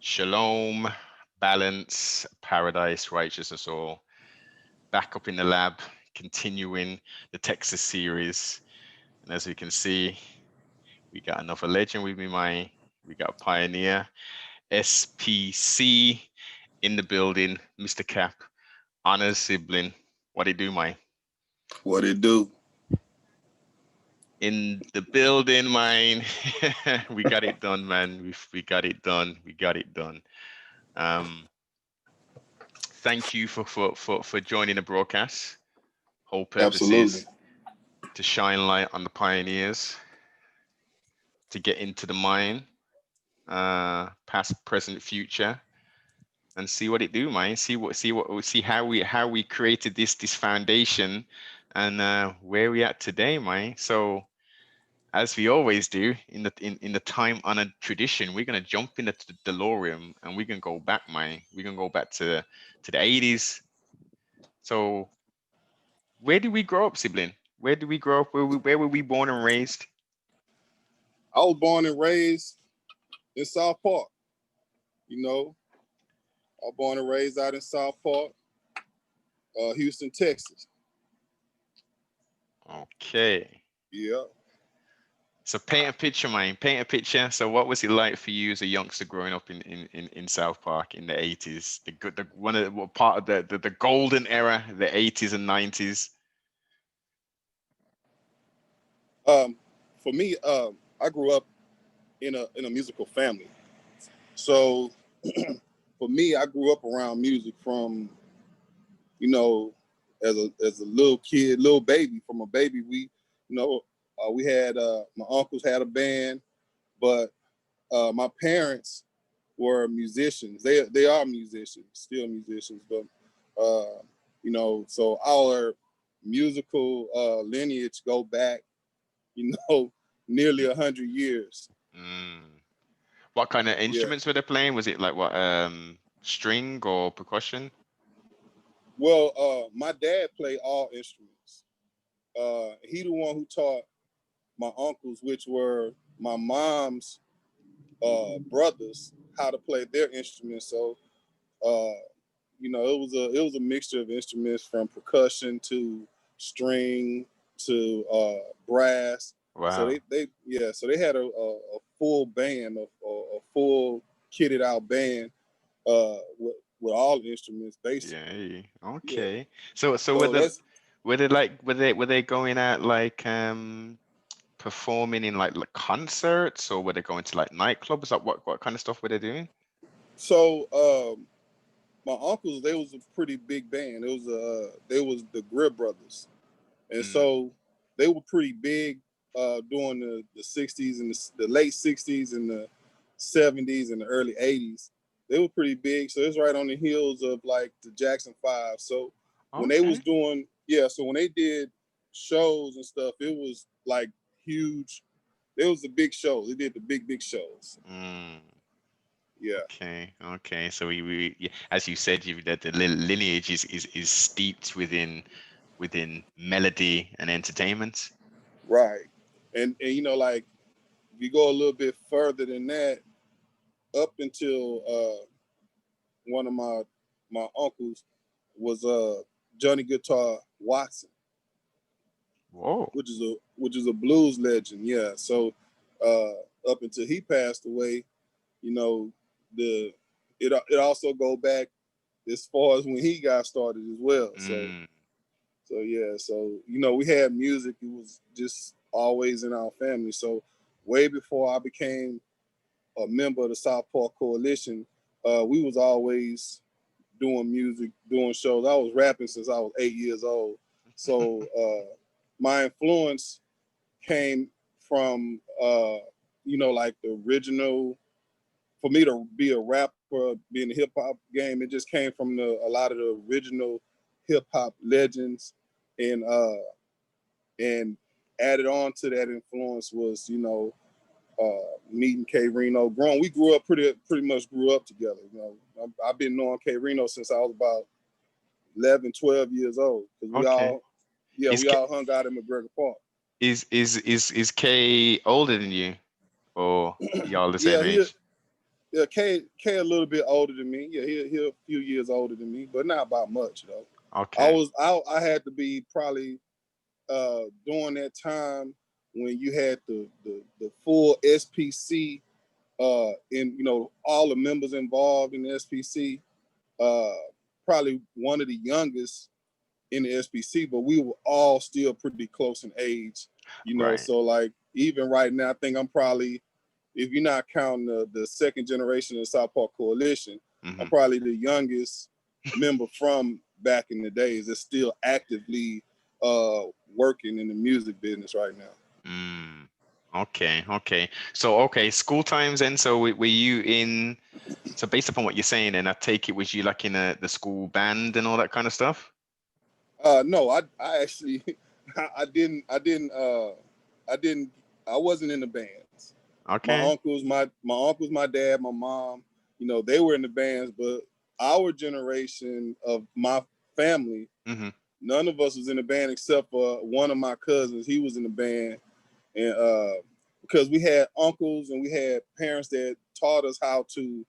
Shalom, balance, paradise, righteousness, all back up in the lab, continuing the Texas series. And as we can see, we got another legend with me, we got a pioneer, SPC in the building, Mr. Cap, honors sibling. What it do, my? What it do? In the building, mine. We got it done, man. We got it done. We got it done. Thank you for joining the broadcast. Whole purpose Absolutely. is to shine light on the pioneers, to get into the mind, past, present, future, and see what it do, man. See how we created this foundation, and where we at today, man. So as we always do in the time honored tradition, we're gonna jump in the DeLorean and we're gonna go back, man. We're gonna go back to the 80s. So where did we grow up, sibling? Where did we grow up? Where were we born and raised? I was born and raised in South Park. I was born and raised out in South Park, Houston, Texas. Okay. Yeah. So paint a picture, man. Paint a picture. So what was it like for you as a youngster growing up in South Park in the 80s? What part of the golden era, the 80s and 90s? For me, I grew up in a musical family. So for me, I grew up around music from, as a little kid, little baby. From a baby, we had my uncles had a band, but my parents were musicians. They are musicians, still musicians, but so our musical lineage go back, nearly 100 years. What kind of Yeah. instruments were they playing? Was it like what string or percussion? Well, my dad played all instruments. He the one who taught my uncles, which were my mom's brothers, how to play their instruments. So it was a mixture of instruments from percussion to string to brass. So Wow. they had a full band, a full kitted out band with all instruments basically. Yeah. Yeah. Okay. So So that's were they going out like performing in like concerts, or were they going to like nightclubs? Like what kind of stuff were they doing? so my uncles, they was a pretty big band. They was the Grib Brothers. And so they were pretty big during the 60s and the late 60s and the 70s and the early 80s. They were pretty big. So it's right on the heels of like the Jackson 5. So when they was Okay. doing, so when they did shows and stuff, it was like huge. It was the big shows. They did the big shows. Yeah. Okay. So yeah, as you said, that the lineage is steeped within melody and entertainment. Right. And like if you go a little bit further than that, up until one of my uncles was Johnny Guitar Watson, Whoa. which is a blues legend. Yeah. So up until he passed away, you know, the it also go back as far as when he got started as well. So yeah. So we had music. It was just always in our family. So way before I became a member of the South Park Coalition, we was always doing music, doing shows. I was rapping since I was 8 years old. So my influence came from, like the original, for me to be a rapper, be in the hip hop game, it just came from a lot of the original hip hop legends. And added on to that influence was, meeting K Reno. We grew up pretty much grew up together. I've been knowing K Reno since I was about 11, 12 years old. Because Okay. Is we all hung out in McGregor Park. is Kay older than you, or y'all the Yeah, same age? Yeah, K a little bit older than me. Yeah, he a few years older than me, but not by much though. Okay. I had to be probably during that time when you had the full SPC and all the members involved in the SPC. Uh, Probably one of the youngest in the SPC, but we were all still pretty close in age. Right. So like even right now, I think I'm probably, if you're not counting the second generation of the South Park Coalition, I'm Hmm. probably the youngest member from back in the days that's still actively uh, working in the music business right now. Mm. Okay. Okay. So, okay, school times then. So, were you in? So, based upon what you're saying, then I take it was you like in the school band and all that kind of stuff. No, I actually I didn't I wasn't in the bands. Okay. My uncles, my dad, my mom, they were in the bands, but our generation of my family, Hmm. none of us was in the band except for one of my cousins. He was in the band, and because we had uncles and we had parents that taught us how to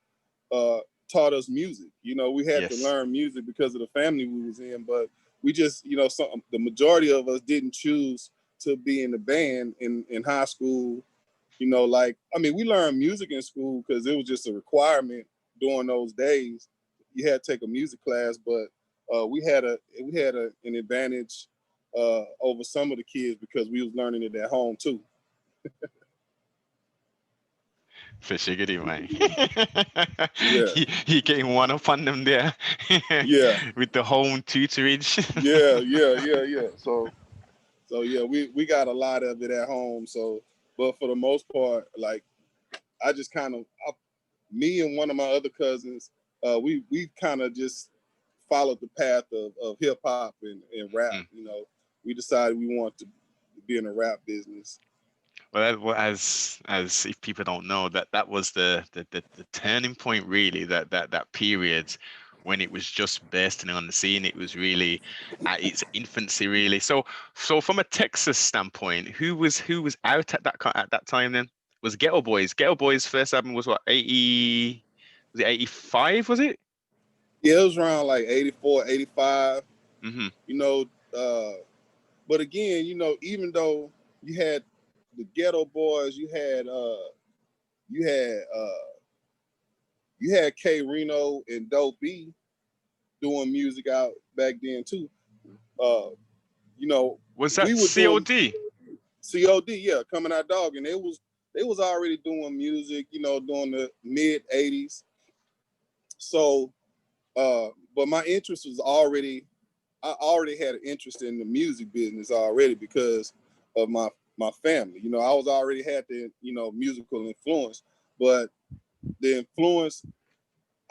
uh, taught us music. We had to Yes. learn music because of the family we was in, but we just, the majority of us didn't choose to be in the band in high school. Like, I mean, we learned music in school because it was just a requirement during those days. You had to take a music class, but an advantage over some of the kids because we was learning it at home too. For shiggity, man. Yeah, You getting one up on them there yeah, with the home tutorage. yeah. So yeah, we got a lot of it at home. So, but for the most part, like I just kind of, me and one of my other cousins, we kind of just followed the path of hip hop and rap. Mm. We decided we want to be in the rap business. Well, as if people don't know, that was the turning point, really. That period when it was just bursting on the scene. It was really at its infancy, really. So from a Texas standpoint, who was out at that time then? Was Ghetto Boys. Ghetto Boys' first album was what, 80? Was it 85? Was it? Yeah, it was around like 84, 85. Hmm. You know, uh, but again, even though you had the Ghetto Boys, you had K Reno and Dope B doing music out back then too. Uh, you know, Was we that were doing COD? COD, yeah, coming out dog, and they was already doing music, during the mid '80s. So, but my interest was I already had an interest in the music business already because of my family. I was already had the musical influence, but the influence,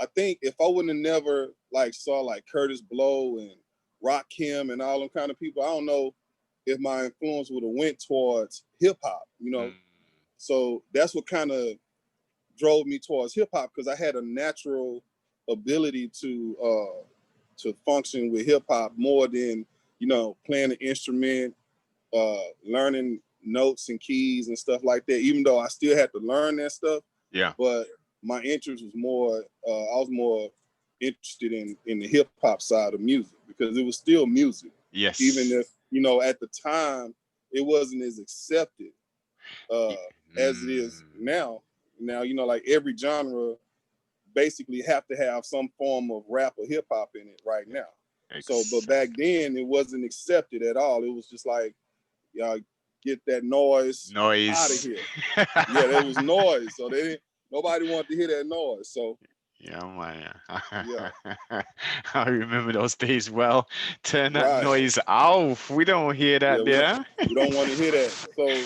I think if I wouldn't have never like saw like Curtis Blow and Rock Kim and all them kind of people, I don't know if my influence would have went towards hip hop. Mm, So that's what kind of drove me towards hip hop because I had a natural ability to function with hip hop more than playing an instrument, learning notes and keys and stuff like that. Even though I still had to learn that stuff, yeah. but my interest was more. I was more interested in the hip hop side of music because it was still music, even Yes. if at the time it wasn't as accepted uh, Y- as it is Mm, now. Now like every genre basically have to have some form of rap or hip hop in it right now. So, but back exactly. then it wasn't accepted at all. It was just like, y'all get that noise out of Noise. here. Yeah, there was noise, so they didn't. Nobody wanted to hear that noise. So Yeah, man. yeah, I remember those days well. Turn that right. noise off. We don't hear Yeah, that there. we don't want to hear that. So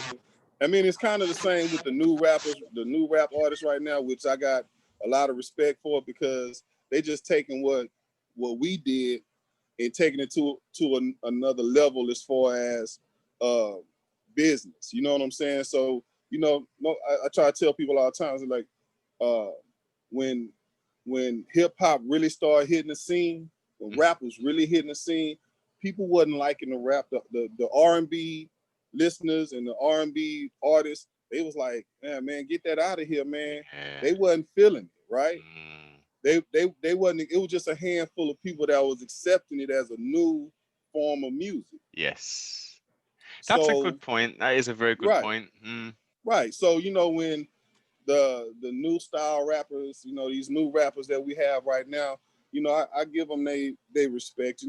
I mean, it's kind of the same with the new rappers, the new rap artists right now, which I got a lot of respect for because they just taking what we did and taking it to another level as far as uh, business. You know what I'm saying? So no, I try to tell people all the time, it's like uh, when hip hop really started hitting the scene, when Mhm. rap was really hitting the scene, people wasn't liking the rap. The R&B listeners and the R&B artists, they was like, man, get that out of here, man. Yeah. They wasn't feeling it. right? Mm, They wasn't. It was just a handful of people that was accepting it as a new form of music. yes. That's a So good point. That is a very good right, point. Mm, right. So when the new style rappers, these new rappers that we have right now, I give them they respect.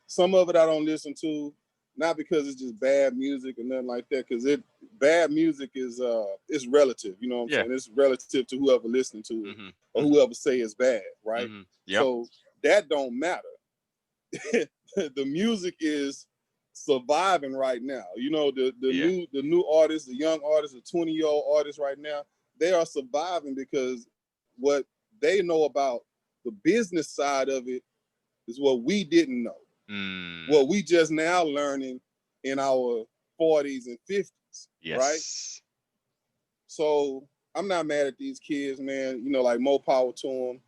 Some of it I don't listen to, not because it's just bad music or nothing like that, because it bad music is it's relative. You know what I'm yeah. saying? It's relative to whoever listening to it Mm-hmm. or Mm-hmm. whoever say it's bad, right? Mm-hmm. Yep. So that don't matter. The music is surviving right now. Yeah. The new artists, the young artists, the 20-year-old artists right now, they are surviving because what they know about the business side of it is what we didn't know. Mm, What we just now learning in our 40s and 50s, right? yes. So I'm not mad at these kids, man. Like more power to them.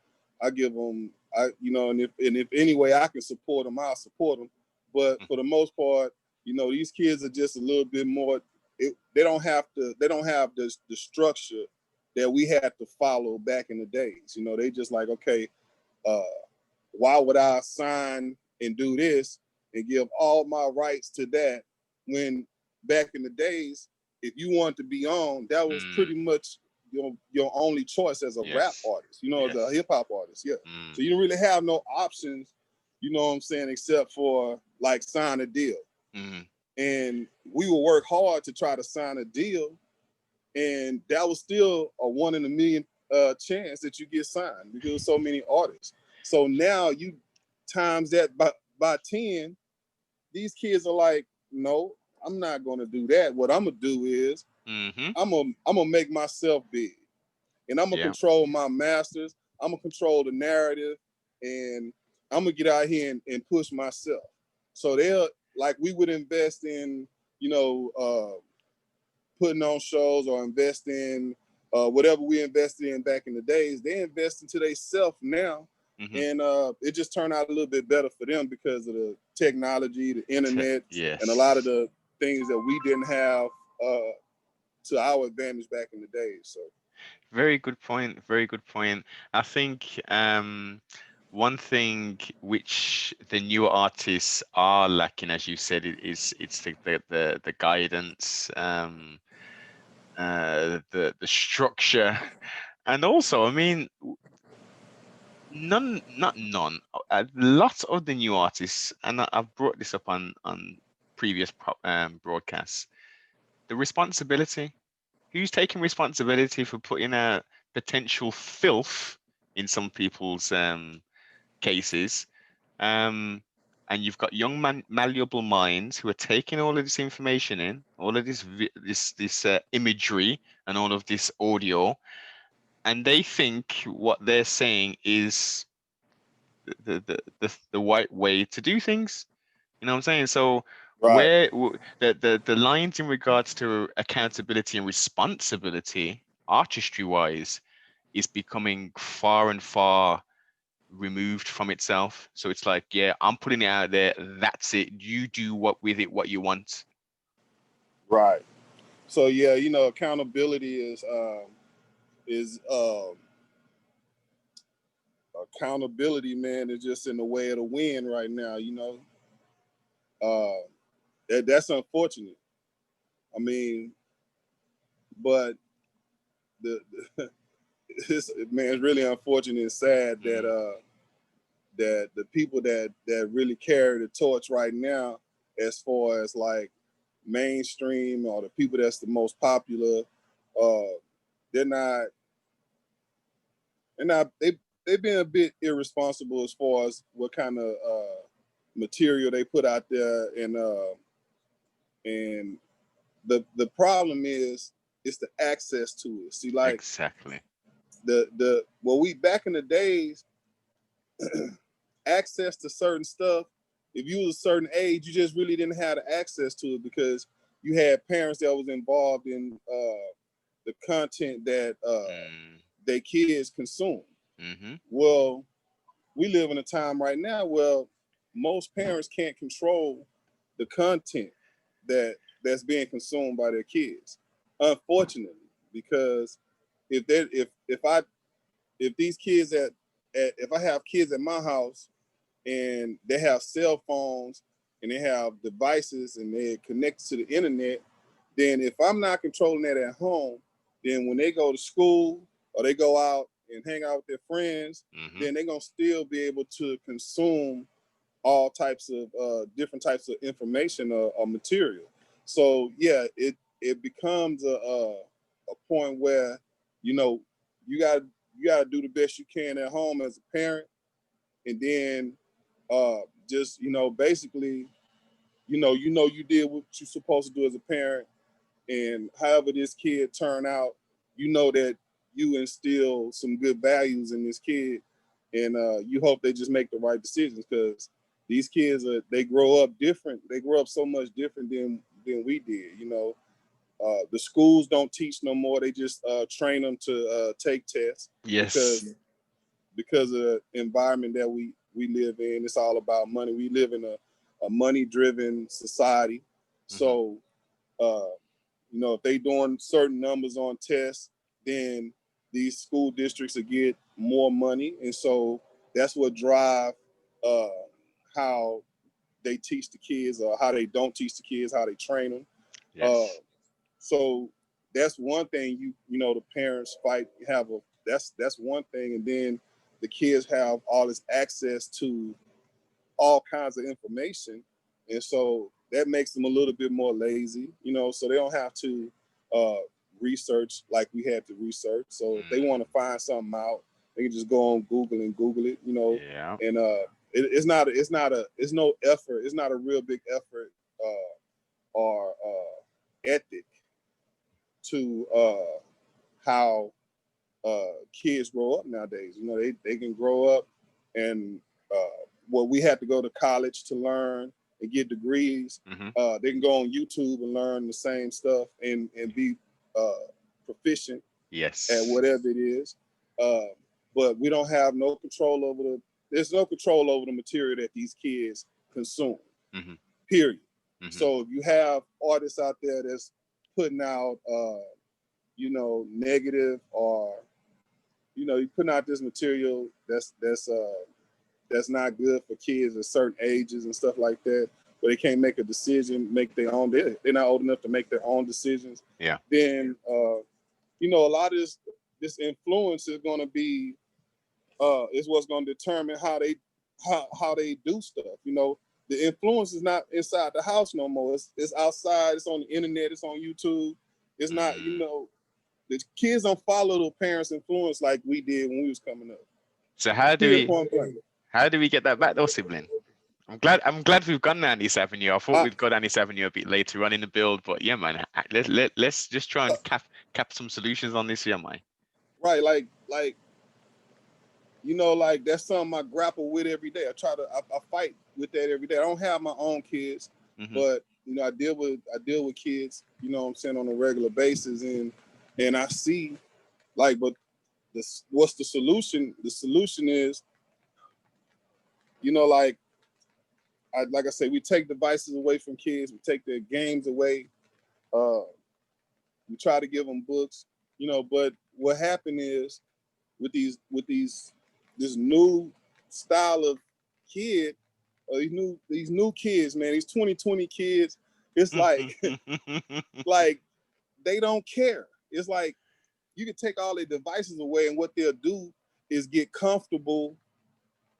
I give them, and if any way I can support them, I'll support them. But for the most part, these kids are just a little bit more. They don't have to. They don't have the structure that we had to follow back in the days. They just like, okay, uh, why would I sign and do this and give all my rights to that when back in the days, if you wanted to be on, that was Mm, pretty much your only choice as a rap yes. artist, as a Yes. hip hop artist. Yeah. Mm, So you don't really have no options, you know what I'm saying, except for like sign a deal. mm, And we would work hard to try to sign a deal, and that was still a 1 in a million chance that you get signed because there's so many artists. So now you times that by 10, these kids are like, no, I'm not gonna do that. What I'm gonna do is mm-hmm. I'm gonna make myself big, and I'm gonna Yeah. control my masters. I'm gonna control the narrative, and I'm gonna get out here and push myself. So they'll like we would invest in, you know, putting on shows or invest in whatever we invested in back in the days. They invest into themselves now, Mm-hmm. and it just turned out a little bit better for them because of the technology, the internet, and a lot of Yes. the things that we didn't have uh, to our advantage back in the days. So Very good point. Very good point. I think one thing which the newer artists are lacking, as you said, it's the guidance, the structure, and also, I mean, none, not none, lots of the new artists, and I've brought this up on previous broadcasts, the responsibility. Who's taking responsibility for putting out potential filth in some people's cases? Um, and you've got young malleable minds who are taking all of this information in, all of this imagery and all of this audio, and they think what they're saying is the right way to do things. You know what I'm saying? So right, the lines in regards to accountability and responsibility, artistry wise, is becoming far and far removed from itself. So it's like, yeah, I'm putting it out there. That's it. You do what with it what you want. right. So yeah, accountability is accountability, man, is just in the way of the wind right now. Uh, that's unfortunate. I mean, but the, this man it's really unfortunate and sad that Mm, that the people that really carry the torch right now, as far as like mainstream or the people that's the most popular, uh, they're not they've been a bit irresponsible as far as what kind of material they put out there, and the problem is it's the access to it. See, like exactly. the well, we back in the days, access to certain stuff. If you was a certain age, you just really didn't have the access to it because you had parents that was involved in the content that Mm, their kids consume. mm-hmm. Well, we live in a time right now where most parents can't control the content that's being consumed by their kids. Unfortunately, because if if these kids if I have kids at my house and they have cell phones and they have devices and they're connected to the internet, then if I'm not controlling that at home, then when they go to school or they go out and hang out with their friends, then they're gonna still be able to consume all types of different types of information or material. So yeah, it becomes a point where you know you got you got to do the best you can at home as a parent, and then just basically you did what you're supposed to do as a parent, and however this kid turn out, that you instill some good values in this kid, and you hope they just make the right decisions, because these kids they grow up different. They grow up so much different than we did. The schools don't teach no more. They just train them to take tests Yes. because of the environment that we live in. It's all about money. We live in a money driven society. So if they doing certain numbers on tests, then these school districts will get more money, and so that's what drive uh, how they teach the kids, or how they don't teach the kids, how they train them. Uh, Yes. so that's one thing the parents fight have a that's one thing, and then the kids have all this access to all kinds of information, and so that makes them a little bit more lazy, so they don't have to uh, research like we had to research. So if they want to find something out, they can just go on Google and Google it, Yeah. and it's no effort. It's not a real big effort or ethic to how kids grow up nowadays. They can grow up, and we have to go to college to learn and get degrees. They can go on YouTube and learn the same stuff and be proficient at Yes. whatever it is. But we don't have no control over there's no control over the material that these kids consume, period. So if you have artists out there that's putting out, negative, or you're putting out this material that's not good for kids at certain ages and stuff like that, but they can't make a decision, make their own. They're not old enough to make their own decisions. Yeah. Then a lot of this influence is going to be is what's going to determine how they do stuff. The influence is not inside the house no more. It's outside. It's on the internet. It's on YouTube. It's not. The kids don't follow the parents' influence like we did when we was coming up. So how do Period, we point blank. get that back though, sibling? I'm glad we've gone down this avenue. I thought we'd go down this avenue a bit later on in the build, but yeah, man, let's just try and cap some solutions on this, yeah, man. Right, like like that's something I grapple with every day. I fight with that every day. I don't have my own kids, but I deal with kids, what I'm saying, on a regular basis, and I see, but what's the solution? The solution is, like I say, we take devices away from kids, we take their games away, we try to give them books, but what happened is with this new style of kid, these new kids, man, these 2020 kids, it's like like they don't care. It's like you can take all their devices away, and what they'll do is get comfortable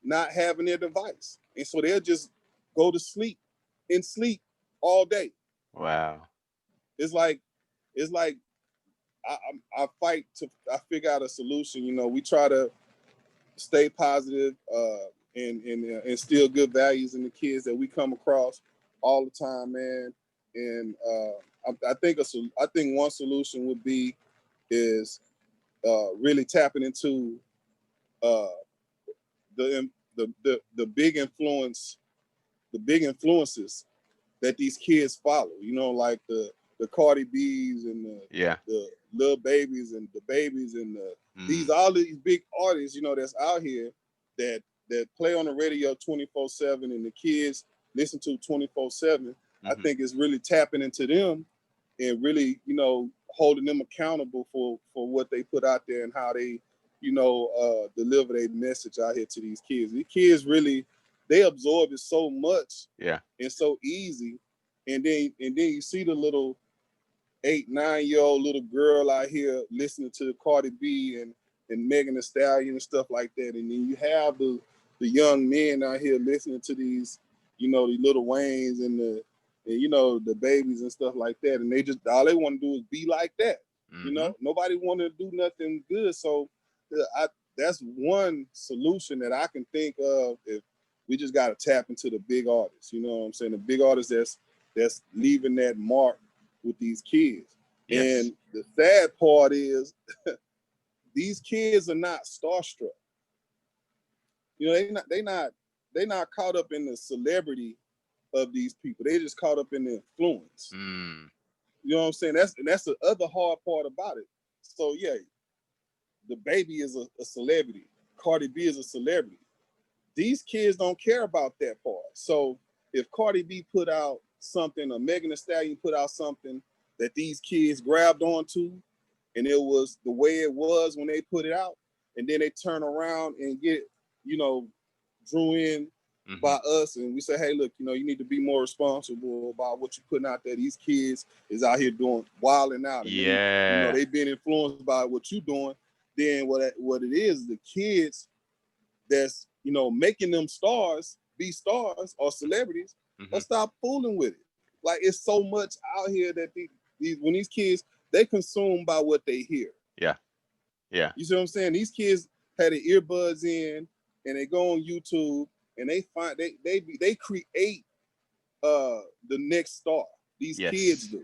not having their device, and so they'll just go to sleep and sleep all day. Wow. It's like I fight I figure out a solution. We try to stay positive, and instill good values in the kids that we come across all the time, man. And I think one solution would be is really tapping into uh, the big influences that these kids follow. Like the Cardi B's and Yeah. the Lil Babies and the Babies and all these big artists, that's out here that play on the radio 24/7 and the kids listen to 24/7. I think it's really tapping into them and really, holding them accountable for what they put out there and how they deliver a message out here to these kids. These kids really, they absorb it so much Yeah. and so easy. And then you see the little 8, 9 year old little girl out here listening to Cardi B and Megan Thee Stallion and stuff like that. And then you have the young men out here listening to these, these little Waynes and the babies and stuff like that. And they just all they want to do is be like that. Mm-hmm. Nobody want to do nothing good. So that's one solution that I can think of. If we just got to tap into the big artists, you know what I'm saying? The big artists that's leaving that mark with these kids. Yes. And the sad part is these kids are not starstruck. They not caught up in the celebrity of these people. They just caught up in the influence. Mm. You know what I'm saying? That's the other hard part about it. So yeah, the baby is a celebrity. Cardi B is a celebrity. These kids don't care about that part. So if Cardi B put out something, or Megan Thee Stallion put out something that these kids grabbed onto, and it was the way it was when they put it out, and then they turn around and get, drew in Mm-hmm. by us, and we say, hey, look, you need to be more responsible about what you're putting out there. These kids is out here doing wilding out, and Yeah. they been influenced by what you're doing. Then what it is, the kids that's making them stars be stars or celebrities, Mm-hmm. or stop fooling with it. Like, it's so much out here that when these kids, they consume by what they hear. Yeah. Yeah. You see what I'm saying? These kids had the earbuds in, and they go on YouTube, and they find they create the next star. These kids Yes. do.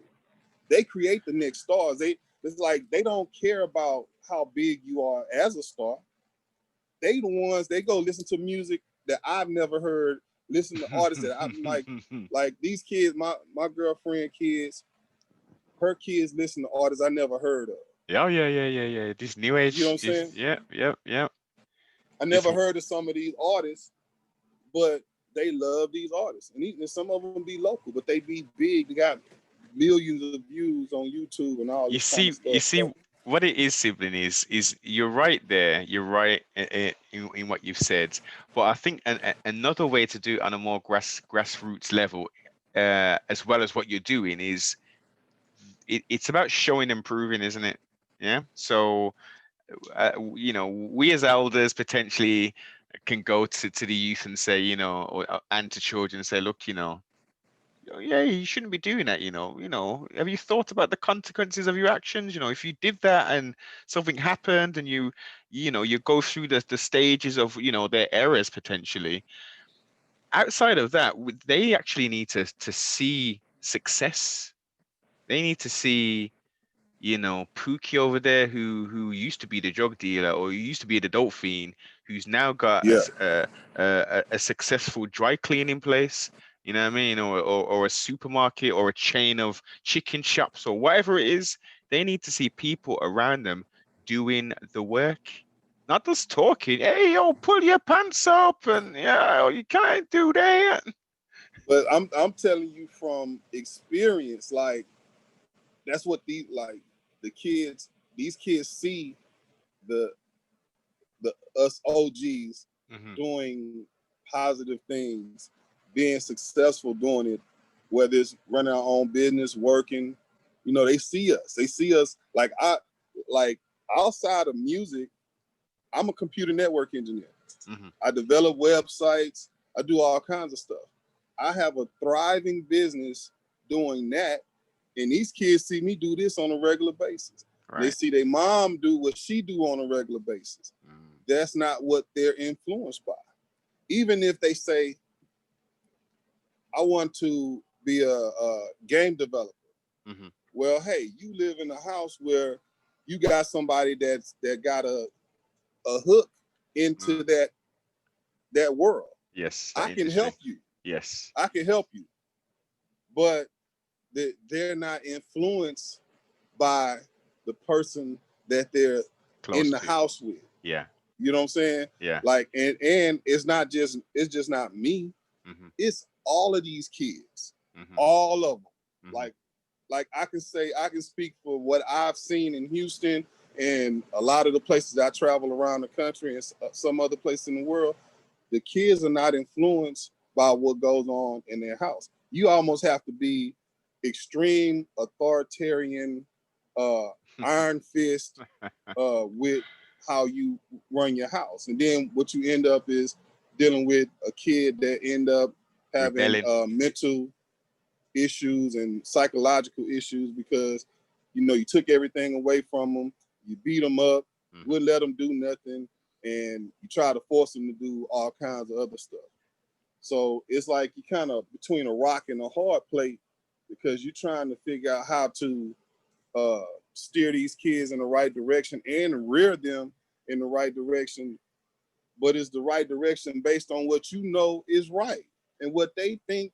They create the next stars. It's like they don't care about how big you are as a star. They the ones, they go listen to music that I've never heard, listen to artists that I'm like these kids, my girlfriend kids, her kids listen to artists I never heard of. Yeah, yeah, yeah, yeah, yeah. This new You know what age I'm is, saying? yeah, yeah, yeah. I This, never heard of some of these artists, but they love these artists. And some of them be local, but they be big. They got millions of views on YouTube and all you this kind of see, you stuff. see So what it is, sibling is you're right there. You're right in what you've said. But I think another way to do it on a more grassroots level, as well as what you're doing, is it's about showing and proving, isn't it? Yeah. So we as elders potentially can go to the youth and say, and to children and say, look, yeah, you shouldn't be doing that, have you thought about the consequences of your actions? If you did that and something happened, and you go through the stages of, their errors potentially. Outside of that, they actually need to see success. They need to see, Pookie over there, who used to be the drug dealer, or who used to be the dope fiend, who's now got yeah, a successful dry cleaning place, you know what I mean, or a supermarket, or a chain of chicken shops, or whatever it is. They need to see people around them doing the work, not just talking. Hey, yo, pull your pants up, and yeah, oh, you can't do that. but I'm telling you from experience, like that's what these kids see the us OGs Hmm. doing positive things, being successful doing it, whether it's running our own business, working. They see us. They see us like outside of music. I'm a computer network engineer. Hmm. I develop websites. I do all kinds of stuff. I have a thriving business doing that, and these kids see me do this on a regular basis. They Right. see their mom do what she do on a regular basis. Mm. That's not what they're influenced by. Even if they say, I want to be a game developer. Hmm. Well, hey, you live in a house where you got somebody that got a hook into Mm. that world. Yes, that I can help industry. you. Yes. I can help you. But they're not influenced by the person that they're in Close the to. house with. Yeah. You know what I'm saying? Yeah. Like, and it's just not me. Hmm. It's all of these kids, Hmm. all of them. Hmm. Like I can speak for what I've seen in Houston And a lot of the places I travel around the country and some other places in the world, the kids are not influenced by what goes on in their house. You almost have to be extreme authoritarian, uh, iron fist with how you run your house, and then what you end up is dealing with a kid that end up having Rebelling. mental issues and psychological issues because you took everything away from them, you beat them up, Hmm. wouldn't let them do nothing, and you try to force them to do all kinds of other stuff. So it's like you kind of between a rock and a hard plate because you're trying to figure out how to uh, steer these kids in the right direction and rear them in the right direction, but it's the right direction based on what you know is right and what they think.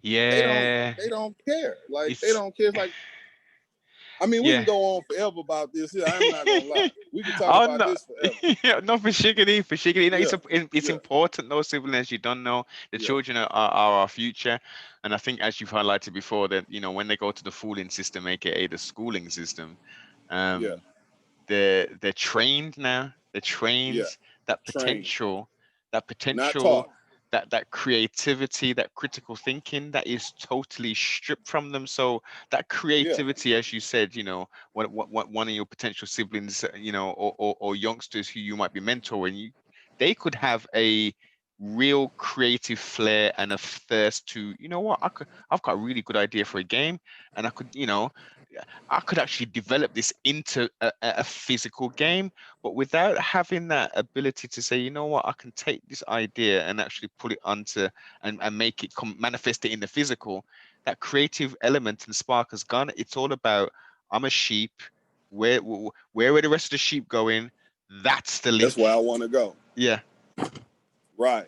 they don't Yeah, they don't care. Like they it's don't care. It's like, I mean, we can yeah. go on forever about this here. I'm not gonna lie. We can talk Oh about no, this forever. yeah, no, for shiggity, for shiggity. No, Yeah, it's yeah, important, those siblings. You don't know, the yeah, children are our future, and I think as you've highlighted before, that when they go to the schooling system, aka the schooling system, yeah, um, they're trained now. They're yeah. trained that Train, potential, that not potential, taught. that creativity, that critical thinking that is totally stripped from them. So that Yeah, creativity, as you said, what one of your potential siblings, or youngsters who you might be mentoring, they could have a real creative flair and a thirst to, what, I've got a really good idea for a game, and I could actually develop this into a physical game, but without having that ability to say, you know what, I can take this idea and actually put it onto and make it manifest it in the physical. That creative element and spark has gone. It's all about, I'm a sheep. Where are the rest of the sheep going? That's the that's where link. I want to go. Yeah. Right.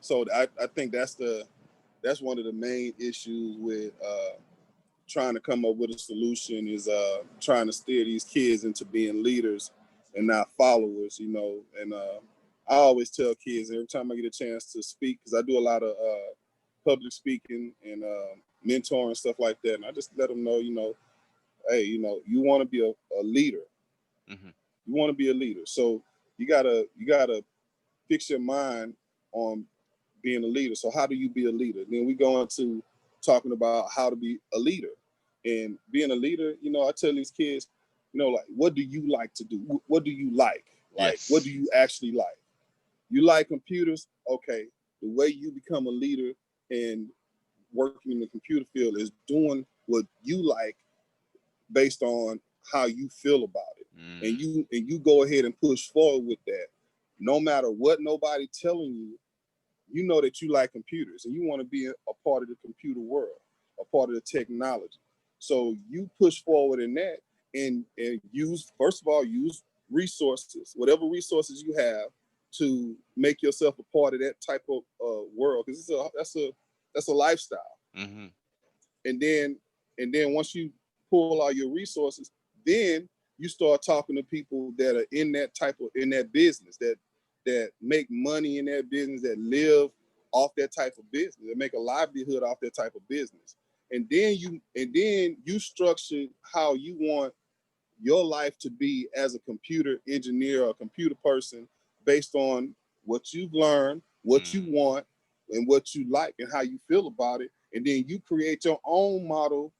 So I think that's one of the main issues with trying to come up with a solution is trying to steer these kids into being leaders and not followers. And I always tell kids every time I get a chance to speak, because I do a lot of public speaking and mentoring stuff like that, and I just let them know, hey, you want to be a leader. Hmm. You want to be a leader, so you gotta fix your mind on being a leader. So how do you be a leader? Then we go into talking about how to be a leader. And being a leader, I tell these kids, like, what do you like to do? What do you like? Like, what do Yes. you actually like? You like computers? Okay. The way you become a leader and working in the computer field is doing what you like based on how you feel about it. And Mm. you go ahead and push forward with that. No matter what nobody telling you, you know that you like computers and you want to be a part of the computer world, a part of the technology. So you push forward in that and use, first of all, use resources, whatever resources you have, to make yourself a part of that type of world, because that's a lifestyle. Hmm. And then once you pull all your resources, then you start talking to people that are in that business, that make money in that business, that live off that type of business, that make a livelihood off that type of business. And then you structure how you want your life to be as a computer engineer or a computer person based on what you've learned, what you Mm. want, and what you like and how you feel about it. And then you create your own model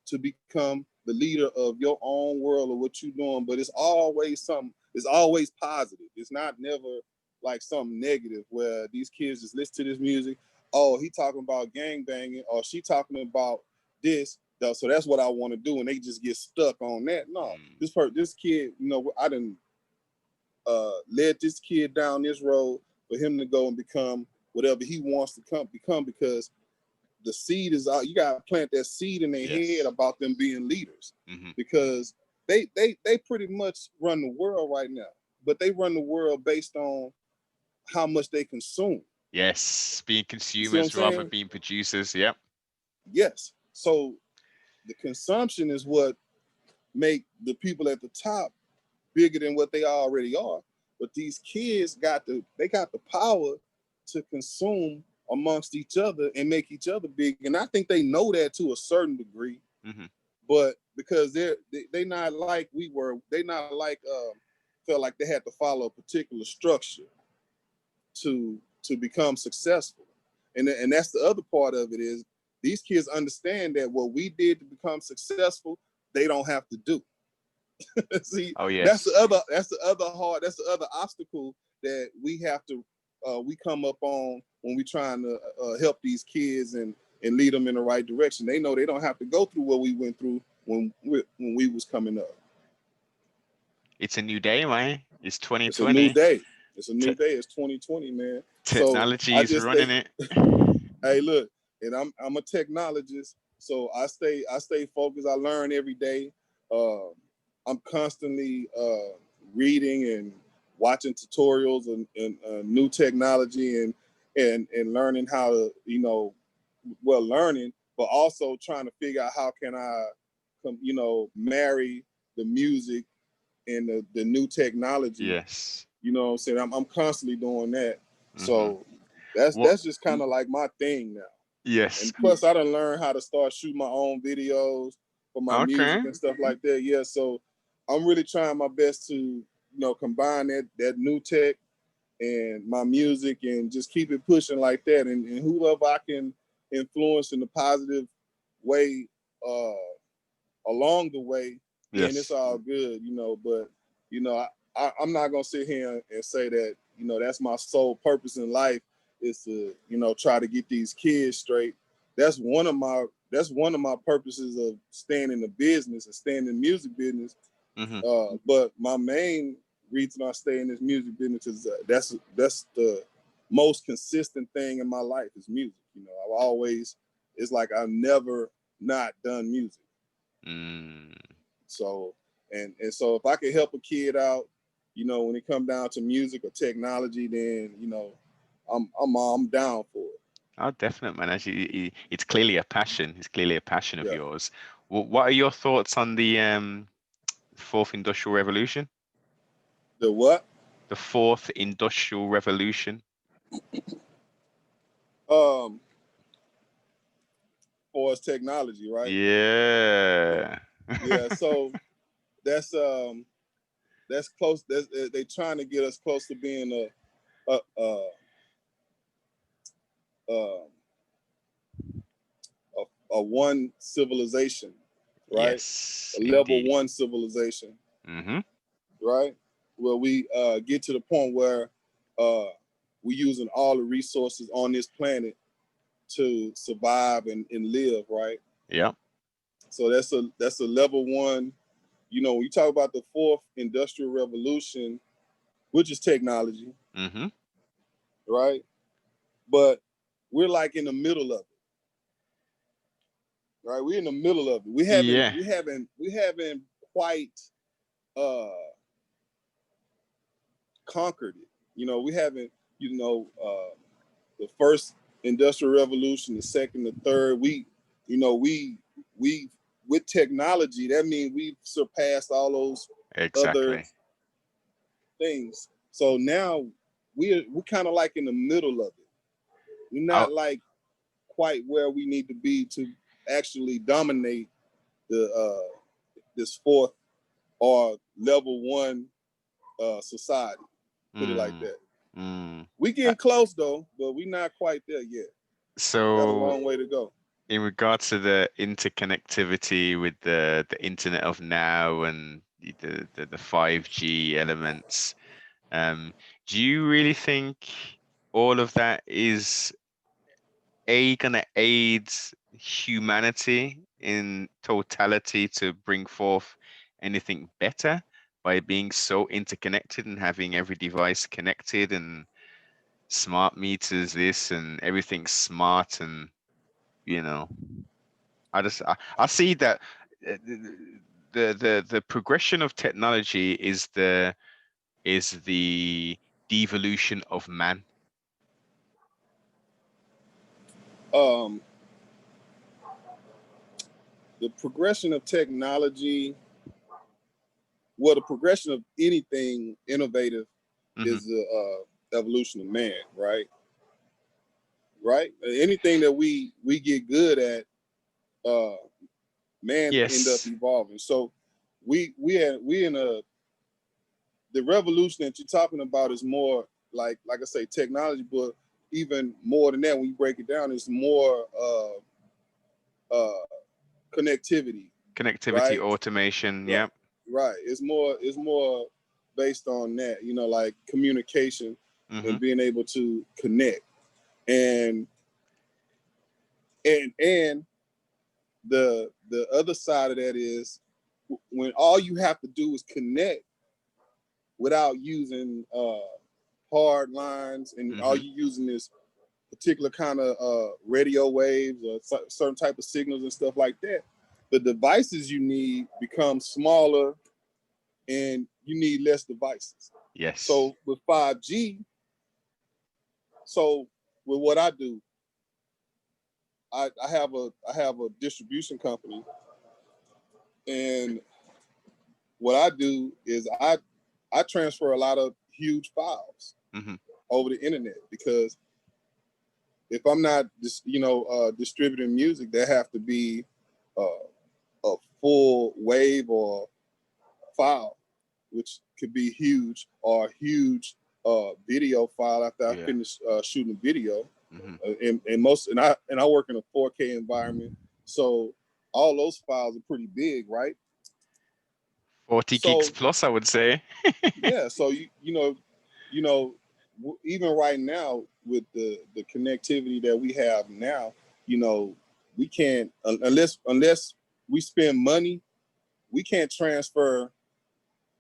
to become the leader of your own world of what you're doing. But it's always positive. It's not never like something negative where these kids just listen to this music. Oh, he talking about gang banging, or she talking about this. So that's what I want to do, and they just get stuck on that. No, Mm. this kid, I didn't led this kid down this road for him to go and become whatever he wants to become, because the seed is out. You got to plant that seed in their head Yes. about them being leaders, Hmm. because they pretty much run the world right now, but they run the world based on how much they consume. Yes. Being You see what I'm consumers rather than saying? being producers. Yep. Yes. So the consumption is what make the people at the top bigger than what they already are. But these kids got the power to consume amongst each other and make each other big. And I think they know that to a certain degree, Hmm. but because they not like we were. They not like felt like they had to follow a particular structure to become successful. And that's the other part of it is these kids understand that what we did to become successful, they don't have to do. See, Oh yes. that's the other obstacle that we have to we come up on when we trying to help these kids and lead them in the right direction. They know they don't have to go through what we went through when we was coming up. It's a new day, man. It's It's a new 2020. day. It's a new Te- day. It's 2020, man. So technology I is just running stay. it. Hey, look, and I'm a technologist, so I stay focused. I learn every day. Uh, I'm constantly reading and watching tutorials and new technology and learning how to learning, but also trying to figure out how can I marry the music and the new technology. Yes. You know what I'm saying? I'm constantly doing that. Hmm. So that's What? that's just kind of like my thing now. Yes. And plus, I done learned how to start shooting my own videos for my music Okay. and stuff like that. Yeah, so I'm really trying my best to combine that new tech and my music and just keep it pushing like that. And whoever I can influence in a positive way along the way, then it's Yes. all good, But I'm not gonna sit here and say that that's my sole purpose in life is to try to get these kids straight. That's one of my purposes of staying in the business and staying in the music business. Hmm. But my main reason I stay in this music business is that's the most consistent thing in my life is music. I've always it's like I've never not done music. Mm. So and so if I could help a kid out, when it come down to music or technology, then I'm down for it. Oh, definitely, man. Actually, it's clearly a passion. It's clearly a passion of Yeah. yours. What are your thoughts on the fourth industrial revolution? The what? The fourth industrial revolution. Um, for as technology, right? Yeah. Yeah. So that's that's close. They trying to get us close to being a a one civilization, right? Yes, A level indeed. one civilization, Hmm. right? Where we get to the point where uh, we're using all the resources on this planet to survive and live, right? Yeah. So that's a level one. When you talk about the fourth industrial revolution, which is technology, Hmm. right? But we're like in the middle of it, right? We're in the middle of it. We haven't Yeah. we haven't we haven't quite uh conquered it. We haven't, the first industrial revolution, the second, the third. We with technology, that means we've surpassed all those other Exactly. things. So now we're kind of like in the middle of it. We're I, not like quite where we need to be to actually dominate the this fourth or level one society. Put it like mm, that. mm. We Uh, getting close though, but we not quite there yet. Got a So, long way to go. in regards to the interconnectivity with the Internet of Now and the 5G elements, do you really think all of that is gonna aid humanity in totality to bring forth anything better by being so interconnected and having every device connected and smart meters this and everything smart and you know I see that the progression of technology is the devolution of man. Um, the progression of technology, well, the progression of anything innovative Hmm. is the evolution of man, right? Right. Anything that we get good at, uh, Man end up Yes. evolving. So we in a the revolution that you're talking about is more like I say technology, but even more than that, when you break it down, it's more uh, connectivity, Connectivity, right? automation. Right, Yep. right. It's more based on that, like communication Mm-hmm. and being able to connect, and and the other side of that is when all you have to do is connect without using hard lines, and all Mm-hmm. you using is particular kind of radio waves or certain type of signals and stuff like that. The devices you need become smaller, and you need less devices. Yes. So with 5G, so with what I do, I have a distribution company, and what I do is I transfer a lot of huge files Mm-hmm. over the internet, because if I'm not distributing music, there have to be a full wave or file, which could be huge, or a huge video file after I Yeah. finish shooting video. Mm-hmm. And I work in a 4K environment, so all those files are pretty big, right? 40 gigs So plus, I would say. yeah, so you know, even right now with the connectivity that we have now, we can't unless we spend money, we can't transfer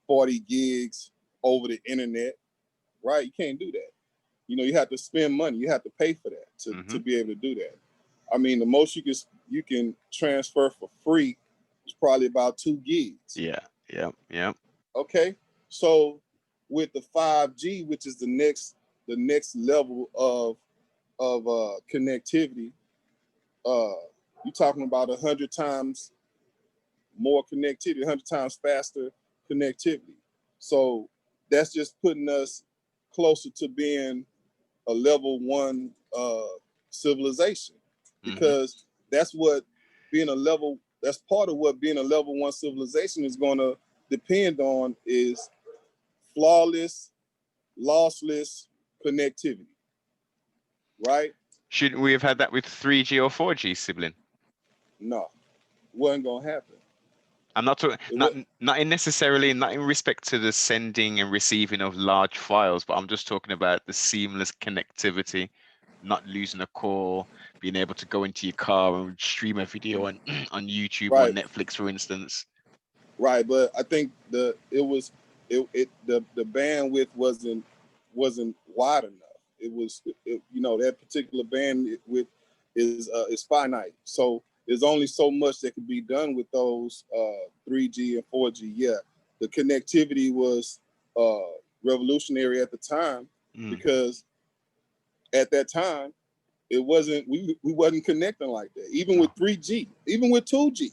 40 gigs over the internet, right? You can't do that. You have to spend money. You have to pay for that to Mm-hmm. be able to do that. I mean, the most you can transfer for free is probably about 2 gigs. Yeah. Yep. Yep. Okay, so with the 5G, which is the next level of connectivity, uh, you're talking about 100 times more connectivity, 100 times faster connectivity. So that's just putting us closer to being a level one civilization, Mm-hmm. because that's what being a level that's part of what being a level one civilization is going to depend on, is flawless, lossless connectivity, right? Shouldn't we have had that with 3G or 4G, sibling? No, wasn't gonna happen. I'm not talking, It was not in respect to the sending and receiving of large files, but I'm just talking about the seamless connectivity, not losing a call, being able to go into your car and stream a video on on YouTube or right, Netflix, for instance. right. But I think the bandwidth wasn't wide enough. That particular bandwidth is finite. So there's only so much that could be done with those 3G and 4G. Yeah, the connectivity was revolutionary at the time, Mm. because at that time we wasn't connecting like that. Even with No. 3G, even with 2G,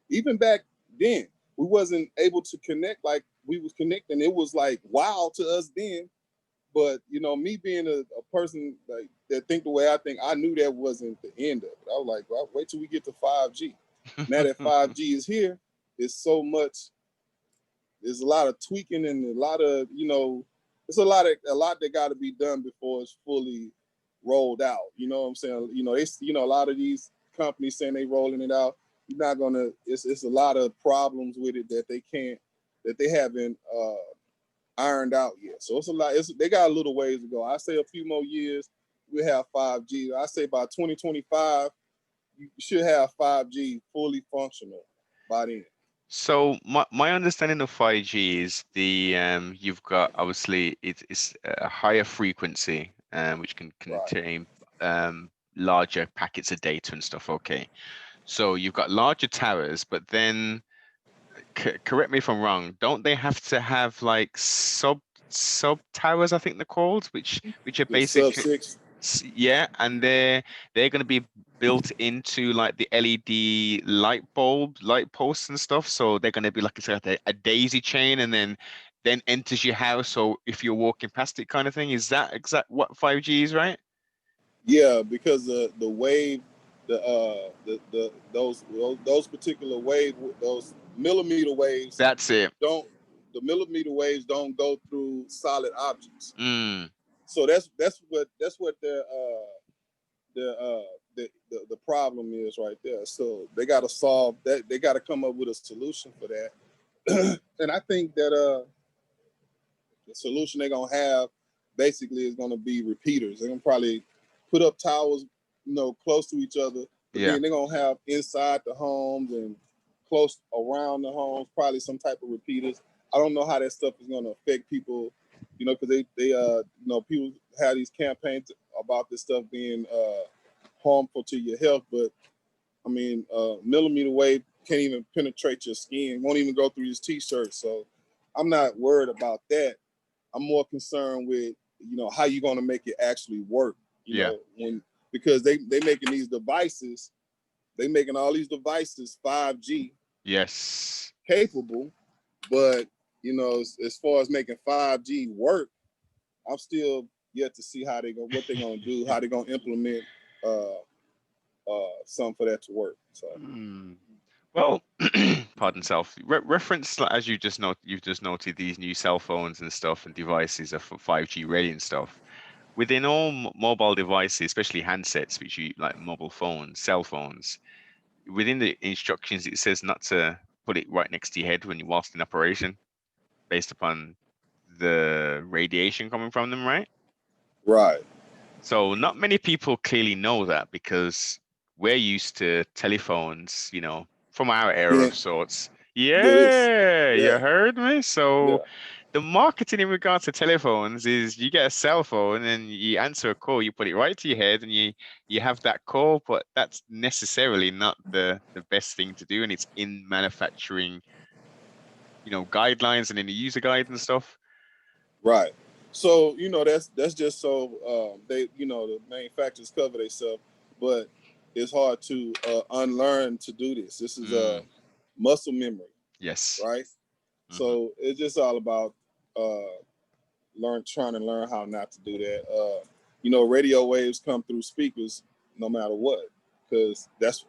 even back then, we wasn't able to connect like we was connecting. It was like wow to us then. But me being a person like that think the way I think, I knew that wasn't the end of it. I was like, well, wait till we get to 5G. Now that 5G is here, it's so much. There's a lot of tweaking, and a lot of it's a lot that got to be done before it's fully rolled out. You know what I'm saying? A lot of these companies saying they rolling it out. You're not gonna. It's a lot of problems with it that they haven't ironed out yet. So it's a lot. They got a little ways to go. I say a few more years, we'll have 5G. I say by 2025, you should have 5G fully functional by then. So my understanding of 5G is you've got obviously it's a higher frequency which can Right. contain larger packets of data and stuff. Okay, so you've got larger towers, but then correct me if I'm wrong, don't they have to have like sub towers, I think they're called, which are The sub basically six. yeah, and they're going to be built into like the LED light posts and stuff. So they're going to be like it's like a daisy chain, and then enters your house. So if you're walking past it, kind of thing. Is that exact what 5G is, right? Yeah, because the wave. the those particular waves, those millimeter waves That's it. don't the millimeter waves don't go through solid objects. Mm, So that's what the problem is right there. So they got to solve that. They got to come up with a solution for that. And I think that the solution they're gonna have basically is gonna be repeaters. They're gonna probably put up towers, close to each other, but yeah. then they're gonna have inside the homes and close around the homes probably some type of repeaters. I don't know how that stuff is gonna affect people, because they people have these campaigns about this stuff being harmful to your health, but I mean, millimeter wave can't even penetrate your skin, won't even go through your t-shirt. So I'm not worried about that. I'm more concerned with how you going to make it actually work. Yeah. When because they making these devices, they making all these devices 5G Yes. capable, but as far as making 5G work, I'm still yet to see what they're gonna do, how they're gonna implement uh something for that to work. So Mm. Well, pardon self. Reference as you've just noted these new cell phones and stuff and devices are for 5G ready and stuff. Within all mobile devices, especially handsets, which you like mobile phones, cell phones, within the instructions it says not to put it right next to your head when you're whilst in operation, based upon the radiation coming from them, right? right, So not many people clearly know that because we're used to telephones, from our era being of sorts. this, Yeah, you yeah, heard me. So yeah, the marketing in regards to telephones is you get a cell phone and you answer a call, you put it right to your head and you have that call, but that's necessarily not the best thing to do. And it's in manufacturing, guidelines and in the user guide and stuff. right. So that's just so they the manufacturers cover themselves, but it's hard to unlearn to do this. This is a Mm, muscle memory, yes. right? Hmm. So it's just all about trying to learn how not to do that. Radio waves come through speakers no matter what, because that's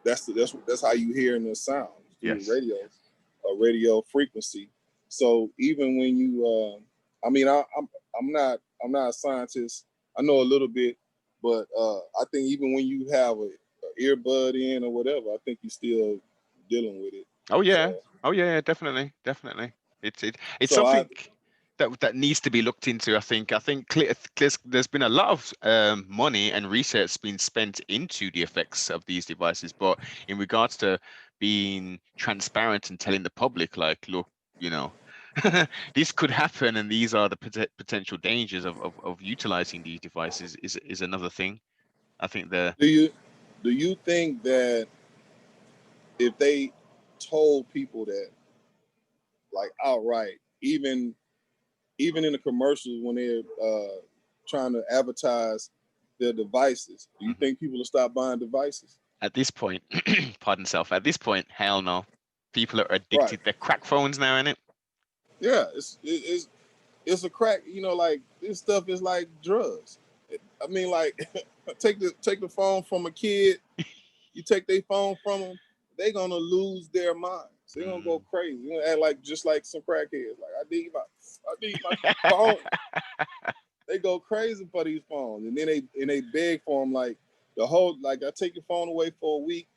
how you hear in the sound through the Yes. radio, a radio frequency. So even when you, I mean, I'm not a scientist. I know a little bit, but I think even when you have a earbud in or whatever, I think you're still dealing with it. Oh yeah. So Oh yeah, definitely, definitely. It's so I something that needs to be looked into. I think there's been a lot of money and research being spent into the effects of these devices, but in regards to being transparent and telling the public, like, look, you know, this could happen, and these are the potential dangers of utilizing these devices is another thing. I think the do you think that if they told people that like outright, even in the commercials when they're trying to advertise their devices, do you Mhm. think people will stop buying devices? At this point, pardon self, at this point, hell no. People are Right. addicted. They're crack phones now, innit? Yeah, it's a crack. Like this stuff is like drugs. I mean, like take the phone from a kid. You take their phone from them, they're gonna lose their minds. They're gonna go Mm. crazy. They're gonna act like just like some crackheads. Like I need my phone. They go crazy for these phones, and then they beg for them like I take your phone away for a week,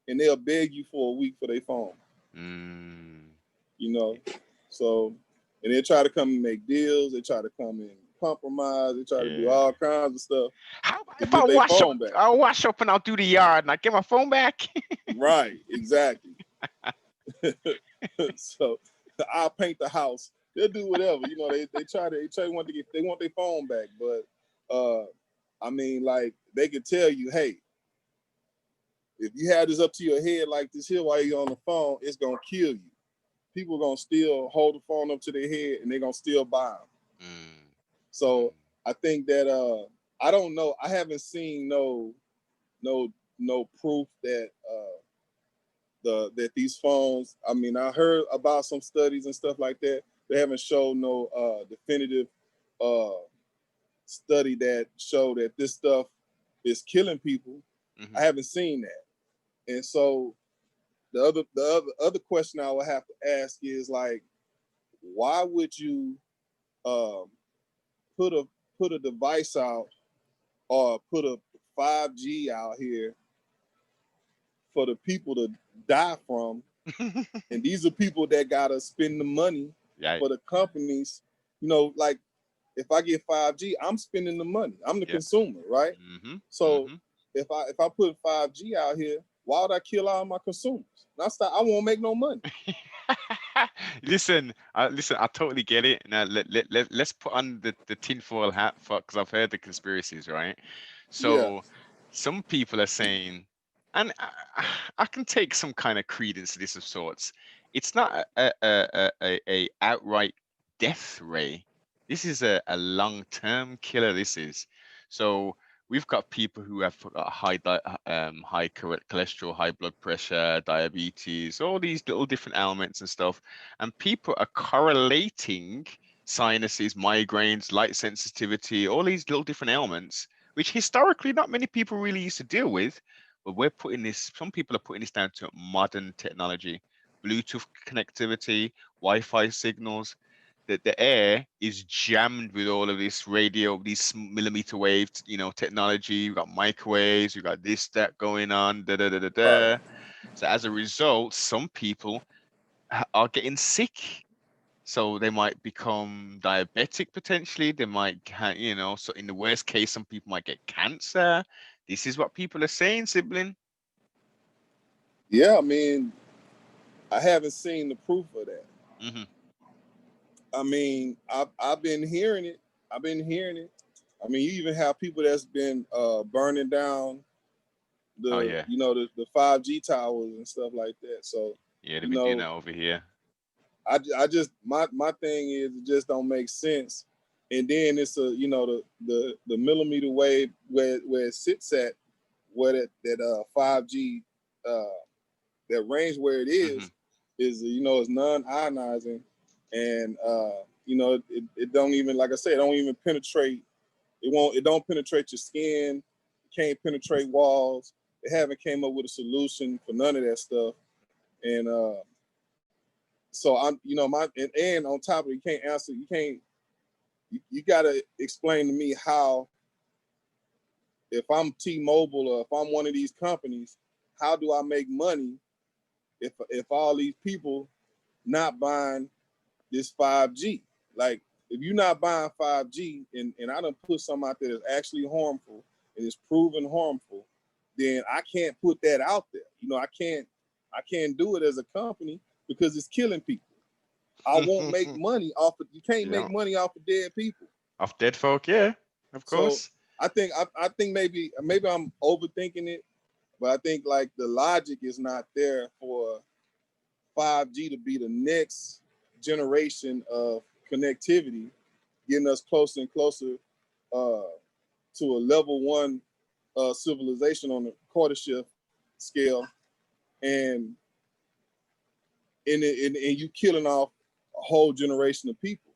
and they'll beg you for a week for their phone. Mm. You know, so and they try to come and make deals. They try to come and compromise. They try to do Yeah. all kinds of stuff How about to if I get their wash up? phone back. I'll wash up and I'll do the yard and I get my phone back. Right, exactly. So I'll paint the house. They'll do whatever. They want their phone back, but I mean, like they could tell you, hey, if you have this up to your head like this here while you're on the phone, it's gonna kill you. People gonna still hold the phone up to their head and they're gonna still buy them. Mm. So Mm. I think that I don't know. I haven't seen no no proof that that these phones. I mean, I heard about some studies and stuff like that. They haven't shown no definitive uh, study that show that this stuff is killing people. Hmm. I haven't seen that. And so the other question I would have to ask is like, why would you um, put a put a device out or put a 5G out here for the people to die from? And these are people that gotta spend the money Yeah. for the companies. You know, like if I get 5G, I'm spending the money. I'm the Yeah. consumer, right? Hmm. So Hmm. if I put 5G out here, why would I kill all my consumers? I won't make no money. Listen, listen. I totally get it. Now let's put on the tinfoil hat for because I've heard the conspiracies, right? Yeah, So some people are saying, and I can take some kind of credence to this of sorts. It's not a outright death ray. This is a long-term killer. This is so. We've got people who have high cholesterol, high blood pressure, diabetes, all these little different ailments and stuff, and people are correlating sinuses, migraines, light sensitivity, all these little different ailments, which historically not many people really used to deal with. But we're putting this, some people are putting this down to modern technology, Bluetooth connectivity, Wi-Fi signals, that the air is jammed with all of this radio, these millimeter wave, technology. You got microwaves, you got this, that going on, da da da da right. da. So as a result, some people are getting sick. So they might become diabetic potentially. They might, so in the worst case, some people might get cancer. This is what people are saying, sibling. Yeah, I mean, I haven't seen the proof of that. Hmm. I mean, I've been hearing it. I've been hearing it. I mean, you even have people that's been burning down Oh the yeah, the 5G towers and stuff like that. So yeah, they've you been doing know, that over here. I just my thing is it just don't make sense. And then it's the millimeter wave where it sits at, where that 5G uh that range where it Hmm. is is non-ionizing, and it don't even, like I said, it don't even penetrate. It don't penetrate your skin. It can't penetrate walls. They haven't came up with a solution for none of that stuff. And so I'm my and on top of it, you can't answer. You can't. You got to explain to me how, if I'm T-Mobile or if I'm one of these companies, how do I make money if all these people not buying this 5G? Like, if you're not buying 5G, and I done put something out there that's actually harmful and is proven harmful, then I can't put that out there. I can't do it as a company because it's killing people. I won't make money off of, you can't make Yeah, money off of dead people. of dead folk. Yeah, of So course. I think maybe I'm overthinking it, but I think like the logic is not there for 5G to be the next generation of connectivity, getting us closer and closer uh, to a level one civilization on the quarter shift scale, and and you killing off a whole generation of people.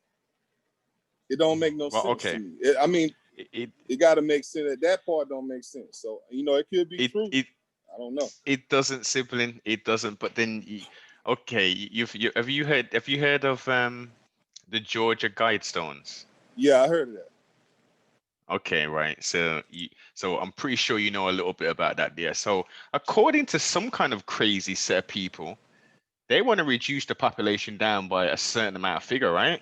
It don't make no Well, sense to okay. me. I mean, It it it got to make sense. That part don't make sense. So it could be it true. it, I don't know. it doesn't, sibling. It doesn't. But then, okay, have you heard of the Georgia Guidestones? Yeah, I heard of that. Okay, right. So I'm pretty sure you know a little bit about that there. So according to some kind of crazy set of people, they want to reduce the population down by a certain amount of figure, right?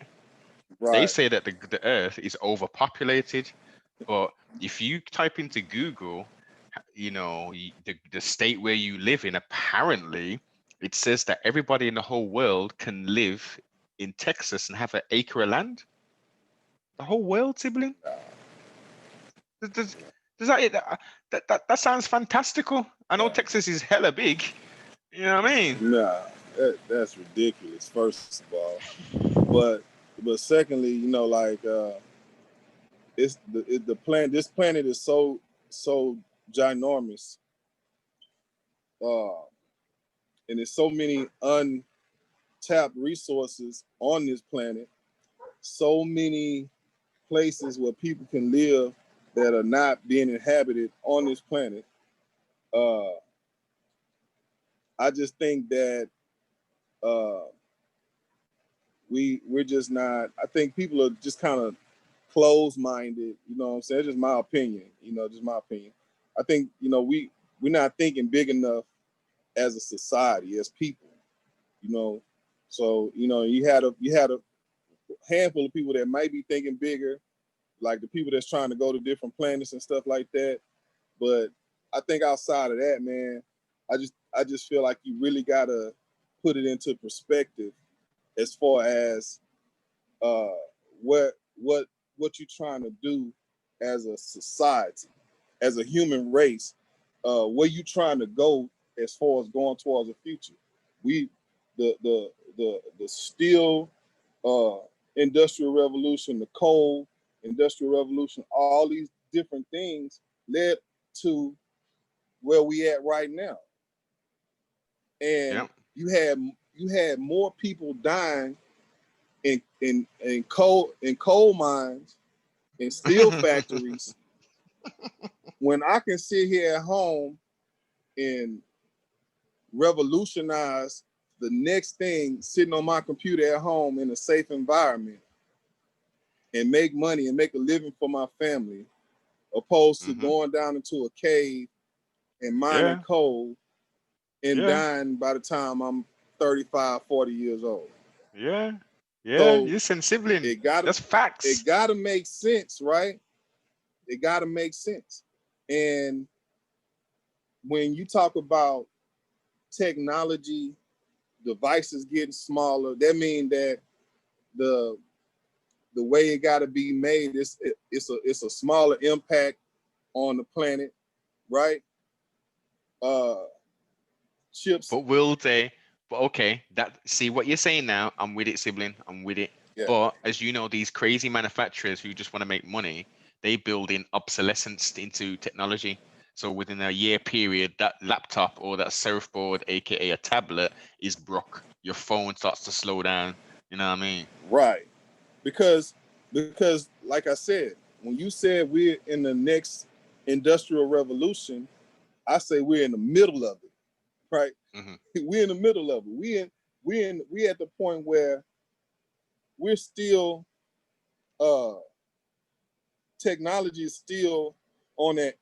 They Right. say that the Earth is overpopulated, but if you type into Google, the state where you live in, apparently it says that everybody in the whole world can live in Texas and have an acre of land. The whole world, sibling. Does, does, does that sounds fantastical? I know Right. Texas is hella big. You know what I mean? Nah, that's ridiculous. First of all, but secondly, like it's the planet. This planet is so ginormous, uh, and there's so many untapped resources on this planet. So many places where people can live that are not being inhabited on this planet. uh, I just think that uh, we're just not. I think people are just kind of closed-minded. You know what I'm saying? It's just my opinion. Just my opinion. I think we're not thinking big enough as a society, as people. You know, so you had a handful of people that might be thinking bigger, like the people that's trying to go to different planets and stuff like that. But I think outside of that, man, I just feel like you really gotta put it into perspective as far as uh, what what what you're trying to do as a society, as a human race, where you trying to go as far as going towards the future. We the steel uh, industrial revolution, the coal industrial revolution, all these different things led to where we at right now. And Yeah. you had more people dying in coal mines and steel factories when I can sit here at home and revolutionize the next thing sitting on my computer at home in a safe environment and make money and make a living for my family, opposed to hmm going down into a cave and mining Yeah. coal and Yeah. dying by the time I'm 35, 40 years old. Yeah. Yeah. So Listen, sibling. it gotta That's it facts. gotta make sense, right? It gotta make sense. And when you talk about technology, devices getting smaller, that means that the the way it got to be made it's a smaller impact on the planet, right? Uh, chips, But will they? But okay, that see what you're saying now. I'm with it, sibling. I'm with it. yeah, But as you know, these crazy manufacturers who just want to make money, they build in obsolescence into technology. So within a year period, that laptop or that surfboard, aka a tablet, is broke. Your phone starts to slow down. You know what I mean? right. Because like I said, when you said we're in the next industrial revolution, I say we're in the middle of it, right? hmm We're in the middle of it. We at the point where we're still uh technology is still on that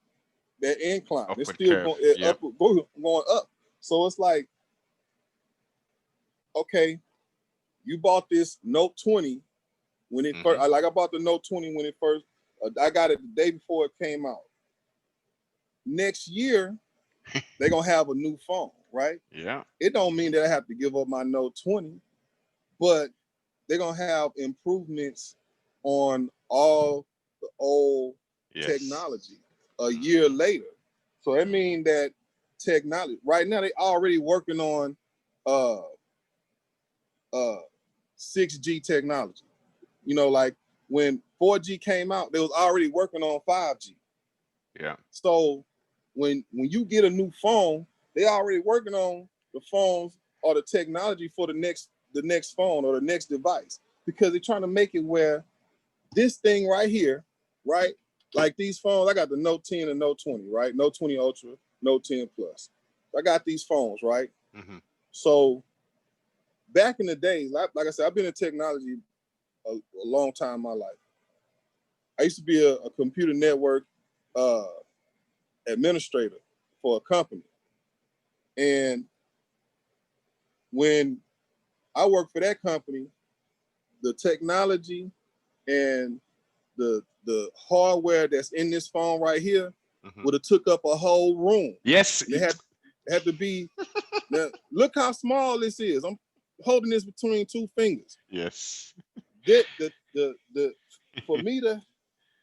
incline. It's Upward still curve. going Yep. going up. So it's like, okay, you bought this Note 20 when it first. hmm Like I bought the Note 20 when it first. I got it the day before it came out. Next year they're gonna have a new phone, right? Yeah. It don't mean that I have to give up my Note 20, but they're gonna have improvements on all the old Yes. technology a year hmm later. So that hmm means that technology right now they already working on uh uh 6G technology. Like when 4G came out, they was already working on 5G. Yeah. So when you get a new phone, they already working on the phones or the technology for the next phone or the next device, because they're trying to make it where this thing right here, right? Like these phones, I got the Note 10 and Note 20, right? Note 20 Ultra, Note 10 Plus. I got these phones, right? hmm So back in the days, like I said, I've been in technology a long time in my life. I used to be a computer network uh, administrator for a company. And when I worked for that company, the technology and the hardware that's in this phone right here hmm would have took up a whole room. Yes. And it had to be, now look how small this is. I'm holding this between two fingers. Yes. The for me to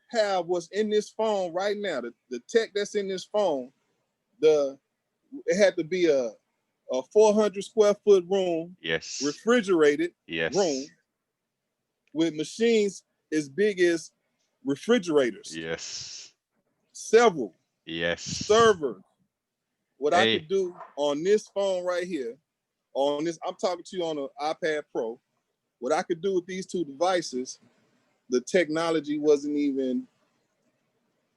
have what's in this phone right now, the tech that's in this phone, the it had to be a 400 square foot room, Yes. refrigerated room Yes. with machines as big as refrigerators, Yes. several Yes. servers. What I Hey, could do on this phone right here, on this, I'm talking to you on an iPad Pro. What I could do with these two devices, the technology wasn't even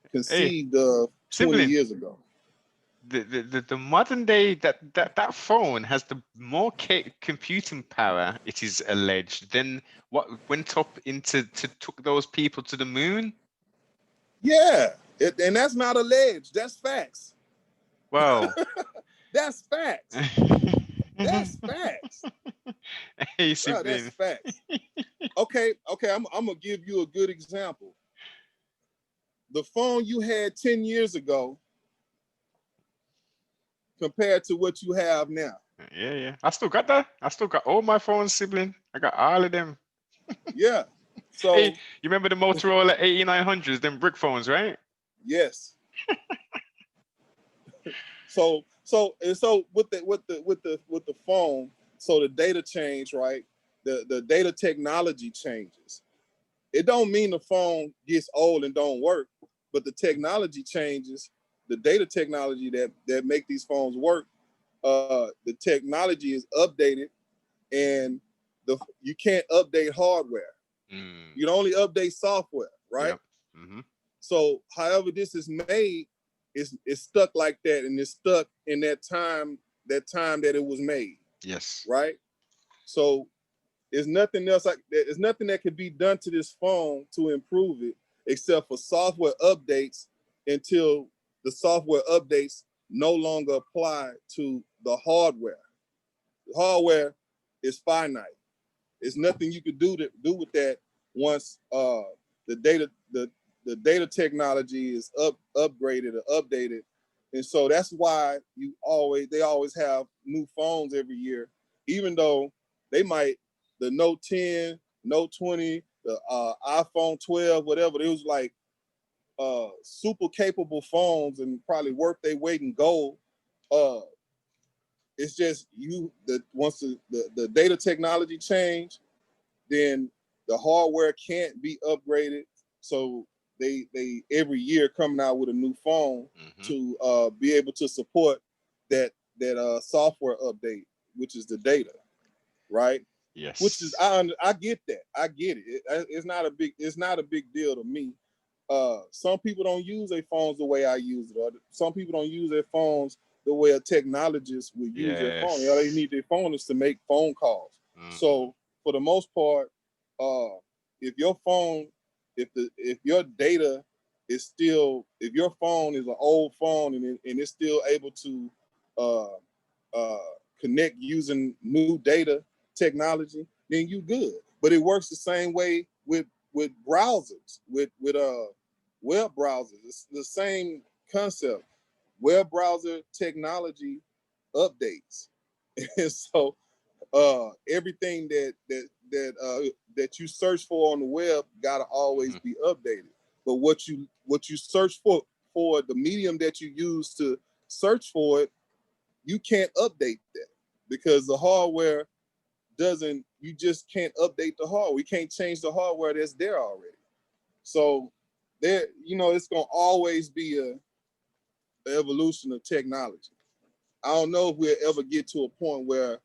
hey, conceived of 20 sibling. years ago. the modern day that phone has the more computing power, it is alleged, than what went up into to took those people to the moon. Yeah, and that's not alleged. That's facts. Well, That's facts. That's facts, hey bro. That's sibling. facts. Okay, I'm gonna give you a good example. The phone you had 10 years ago compared to what you have now. Yeah, yeah. I still got that. I still got all my phones, sibling. I got all of them. Yeah. Hey, So you remember the Motorola 8900s, them brick phones, right? yes. So with the phone, so the data change, right? The data technology changes. It don't mean the phone gets old and don't work, but the technology changes. The data technology that make these phones work, the technology is updated, and you can't update hardware. Mm, You can only update software, right? yep. Mm-hmm. So, however this is made, it's stuck like that, and it's stuck in that time that it was made, Yes. right? So, there's nothing else like that. There's nothing that can be done to this phone to improve it, except for software updates until the software updates no longer apply to the hardware. The hardware is finite. There's nothing you could do with that once the data the data technology is upgraded or updated, and so that's why they always have new phones every year, even though they might the Note 10, Note 20, the iPhone 12, whatever. It was like super capable phones and probably worth their weight in gold. Uh, it's just once the data technology change, then the hardware can't be upgraded. So they every year coming out with a new phone Mm-hmm. to be able to support that software update, which is the data, right? Which is Yes. I get that. I get it. It's not a big deal to me. Some people don't use their phones the way I use it, or some people don't use their phones the way a technologist would use their phone. You know, they Yes. need their phone is to make phone calls. Mm-hmm. So for the most part, if your phone, if your data is still, if your phone is an old phone and it's still able to uh, uh, connect using new data technology, then you good. But it works the same way with browsers, with web browsers. It's the same concept. Web browser technology updates, and so everything that you search for on the web gotta always Mm-hmm. be updated. But what you search for the medium that you use to search for it, you can't update that because the hardware doesn't. You just can't update the hardware. We can't change the hardware that's there already. So there, it's gonna always be a evolution of technology. I don't know if we'll ever get to a point where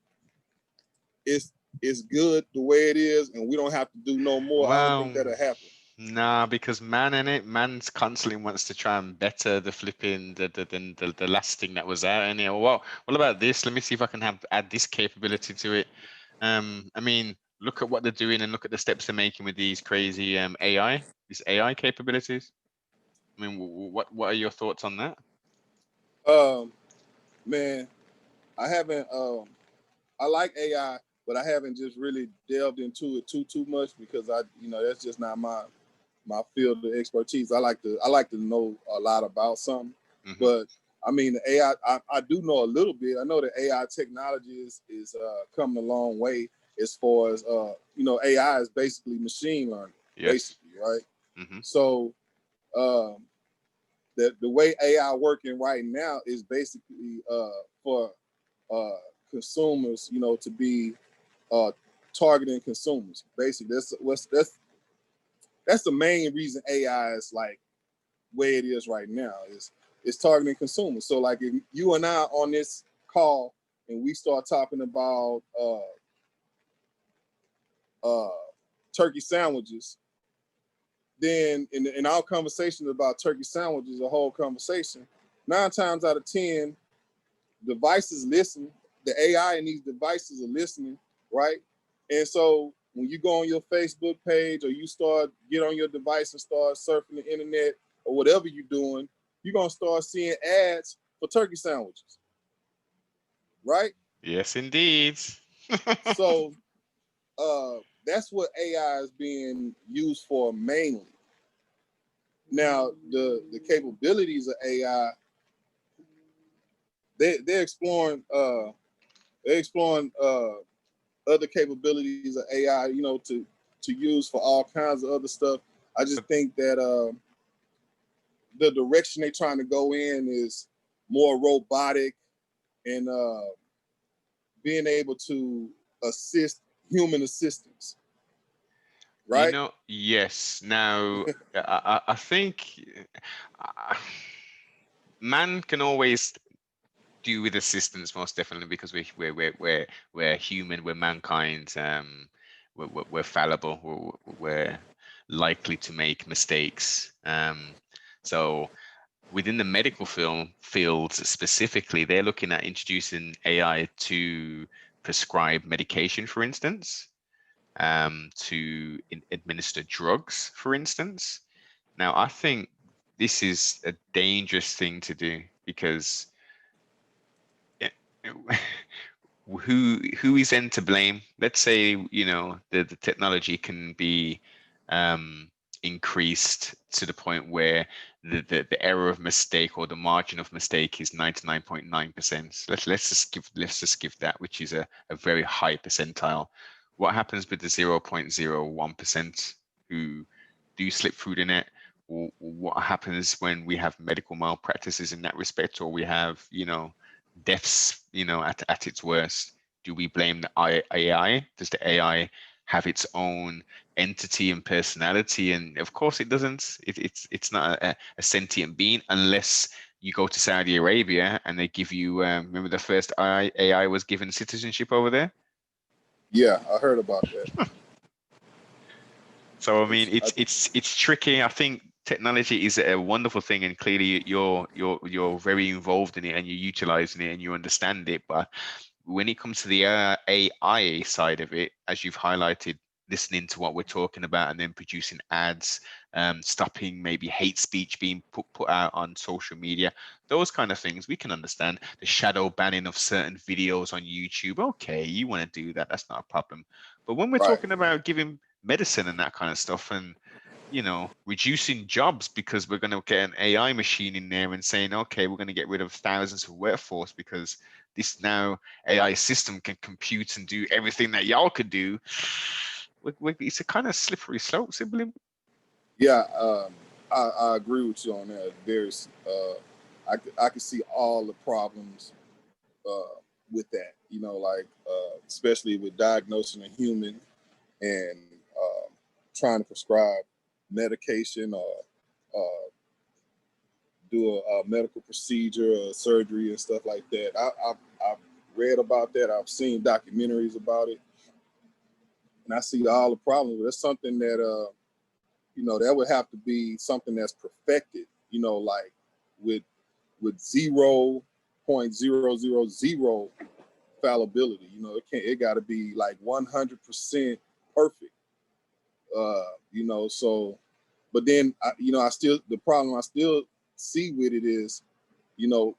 it's it's good the way it is, and we don't have to do no more. I don't think Well, that'll happen. nah, because man's constantly wants to try and better the flipping the last thing that was out. And what about this? Let me see if I can add this capability to it. I mean, look at what they're doing and look at the steps they're making with these crazy these AI capabilities. I mean, what are your thoughts on that? Um, Man, I haven't. I like AI, but I haven't just really delved into it too much because that's just not my field of expertise. I like to know a lot about something, Hmm. but I mean the AI. I do know a little bit. I know that AI technology is coming a long way as far as AI is basically machine learning, Yes. basically, right? Hmm. So um, the way AI working right now is basically for consumers, to be uh, targeting consumers. Basically, that's the main reason AI is like where it is right now is it's targeting consumers. So like if you and I on this call and we start talking about uh, turkey sandwiches, then in our conversation about turkey sandwiches, the whole conversation, 9 times out of 10, devices listen. The AI in these devices are listening, right? And so when you go on your Facebook page or you get on your device and start surfing the internet or whatever you're doing, you're gonna start seeing ads for turkey sandwiches, right? Yes, indeed. So that's what AI is being used for mainly. Now the capabilities of AI, they're exploring other capabilities of AI, to use for all kinds of other stuff. I just think that the direction they're trying to go in is more robotic and being able to assist human assistance, right? Yes. Now, I think uh, man can always do with assistance, most definitely, because we're human, we're mankind, we're fallible, we're likely to make mistakes. So within the medical fields specifically, they're looking at introducing AI to prescribe medication, for instance, to administer drugs, for instance. Now, I think this is a dangerous thing to do because who is then to blame? Let's say, the technology can be increased to the point where the error of mistake or the margin of mistake is 99.9%. Let's just give that, which is a very high percentile. What happens with the 0.01% who do slip through the net? What happens when we have medical malpractices in that respect, or we have, deaths, at its worst? Do we blame the AI? Does the AI have its own entity and personality? And of course, it doesn't. It's not a sentient being unless you go to Saudi Arabia and they give you. Remember the first AI was given citizenship over there. Yeah, I heard about that. So I mean, it's tricky. I think technology is a wonderful thing, and clearly you're very involved in it, and you're utilizing it, and you understand it. But when it comes to the AI side of it, as you've highlighted, listening to what we're talking about and then producing ads, stopping maybe hate speech being put out on social media, those kind of things we can understand. The shadow banning of certain videos on YouTube, okay, you want to do that, that's not a problem. But when we're Right. talking about giving medicine and that kind of stuff, and reducing jobs because we're going to get an AI machine in there and saying, okay, we're going to get rid of thousands of workforce because this now AI system can compute and do everything that y'all could do. It's a kind of slippery slope, sibling. Yeah, I agree with you on that. There's, I can see all the problems with that. Like especially with diagnosing a human and trying to prescribe medication or do a medical procedure or surgery and stuff like that. I've read about that. I've seen documentaries about it, and I see all the problems. That's something that that would have to be something that's perfected. Like with 0.000 fallibility. It got to be like 100% perfect. So, but then the problem I still see with it is, you know,